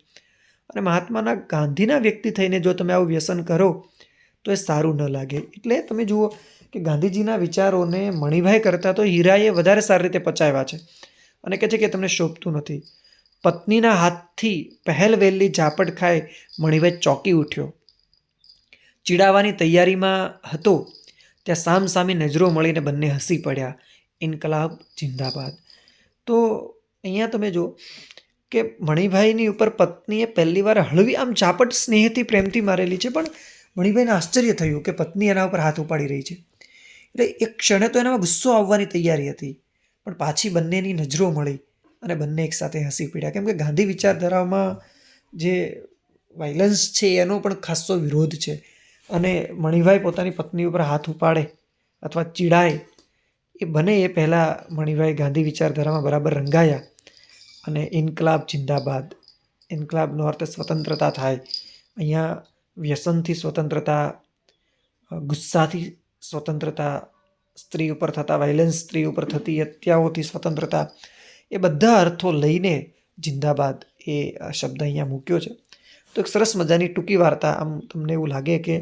અને મહાત્માના ગાંધીના વ્યક્તિ થઈને જો તમે આવું વ્યસન કરો તો એ સારું ન લાગે. એટલે તમે જુઓ કે ગાંધીજીના વિચારોને મણિભાઈ કરતાં તો હીરાએ વધારે સારી રીતે પચાવ્યા છે. અને કહે છે કે તમને શોભતું નથી. પત્નીના હાથથી પહેલવહેલી ઝાપટ ખાઈ મણિભાઈ ચોંકી ઉઠ્યો. ચીડાવવાની તૈયારીમાં હતો ત્યાં સામસામી નજરો મળીને બંને હસી પડ્યા. ઇન્કલાબ જિંદાબાદ. તો અહીંયા તમે જુઓ કે મણિભાઈની ઉપર પત્નીએ પહેલી વાર હળવી આમ ઝાપટ સ્નેહથી, પ્રેમથી મારેલી છે, પણ મણિભાઈને આશ્ચર્ય થયું કે પત્ની એના ઉપર હાથ ઉપાડી રહી છે. એટલે એક ક્ષણે તો એનામાં ગુસ્સો આવવાની તૈયારી હતી, પણ પાછી બંનેની નજરો મળી અને બંને એકસાથે હસી પડ્યા. કેમ કે ગાંધી વિચારધારામાં જે વાયલન્સ છે એનો પણ ખાસો વિરોધ છે. અને મણિભાઈ પોતાની પત્ની ઉપર હાથ ઉપાડે અથવા ચીડાય એ બને એ પહેલાં મણિભાઈ ગાંધી વિચારધારામાં બરાબર રંગાયા. અને ઇન્કલાબ જિંદાબાદ. ઇન્કલાબનો અર્થ સ્વતંત્રતા થાય. અહીંયા વ્યસનથી સ્વતંત્રતા, ગુસ્સાથી સ્વતંત્રતા, સ્ત્રી ઉપર થતા વાયલન્સ, સ્ત્રી ઉપર થતી હત્યાઓથી સ્વતંત્રતા, એ બધા અર્થો લઈને જિંદાબાદ એ શબ્દ અહીંયા મૂક્યો છે. તો એક સરસ મજાની ટૂંકી વાર્તા. આમ તમને એવું લાગે કે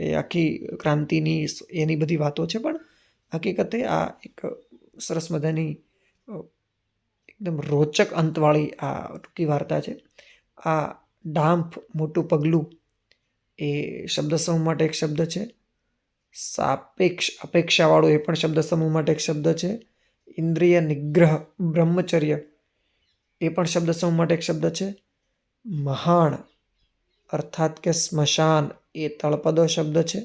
એ આખી ક્રાંતિની એની બધી વાતો છે, પણ હકીકતે આ એક સરસ મજાની એકદમ રોચક અંતવાળી આ ટૂંકી વાર્તા છે. આ ડામ્પ, મોટું પગલું, એ શબ્દ સમૂહ માટે એક શબ્દ છે. સાપેક્ષ, અપેક્ષાવાળો, એ પણ શબ્દ સમૂહ માટે એક શબ્દ છે. ઇન્દ્રિય નિગ્રહ, બ્રહ્મચર્ય, એ પણ શબ્દ સમૂહ માટે એક શબ્દ છે. મહાણ અર્થાત કે સ્મશાન, એ તળપદો શબ્દ છે.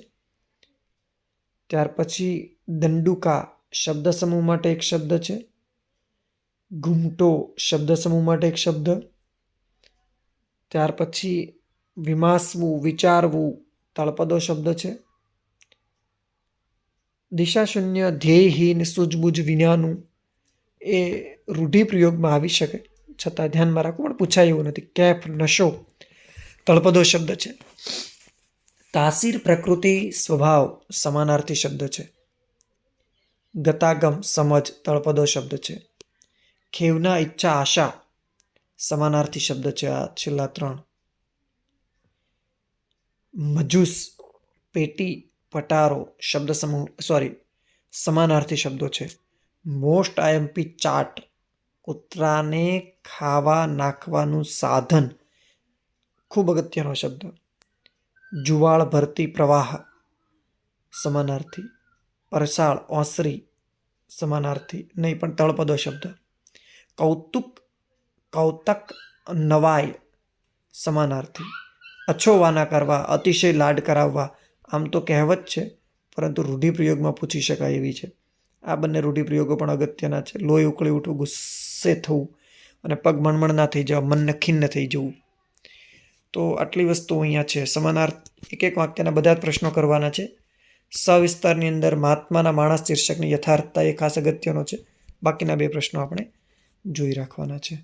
ત્યાર પછી દંડુકા શબ્દ સમૂહ માટે એક શબ્દ છે. ઘૂમટો શબ્દ સમૂહ માટે એક શબ્દ. ત્યાર પછી વિમાસવું, વિચારવું, તળપદો શબ્દ છે. દિશાશૂન્ય, ધ્યેયહીન, સૂઝબૂઝ વિનાનું, એ રૂઢિપ્રયોગમાં આવી શકે, છતાં ધ્યાનમાં રાખવું, પણ પૂછાય એવું નથી. કેફ, નશો, તળપદો શબ્દ છે. તાસીર, પ્રકૃતિ, સ્વભાવ, સમાનાર્થી શબ્દ છે. ગતાગમ, સમજ, તળપદો શબ્દ છે. ખેવના, ઈચ્છા, આશા, સમાનાર્થી શબ્દ છે આ છેલ્લા ત્રણ. મજૂસ, પેટી, પટારો, શબ્દ સમૂહ સમાનાર્થી શબ્દો છે. મોસ્ટ આઈએમપી, ચાટ, કૂતરાને ખાવા નાખવાનું સાધન, ખૂબ અગત્યનો શબ્દ. જુવાળ, ભરતી, પ્રવાહ, સમાનાર્થી. પરસાળ, ઓસરી, સમાનાર્થી નહીં, પણ તળપદો શબ્દ. કૌતુક, કૌતક, નવાઈ, સમાનાર્થી. અછોવાના કરવા, અતિશય લાડ કરાવવા, આમ તો કહેવત છે, પરંતુ રૂઢિપ્રયોગમાં પૂછી શકાય એવી છે. આ બંને રૂઢિપ્રયોગો પણ અગત્યના છે. લોહી ઉકળી ઉઠવું, ગુસ્સે થવું, અને પગ મણમણ ના થઈ જવા, મનને ખિન્ન થઈ જવું. તો આટલી વસ્તુઓ અહીંયા છે. સમાનાર્થ, એક એક વાક્યના બધા જ પ્રશ્નો કરવાના છે. સવિસ્તારની અંદર મહાત્માના માણસ શીર્ષકની યથાર્થતા એ ખાસ અગત્યનો છે. બાકીના બે પ્રશ્નો આપણે જોઈ રાખવાના છે.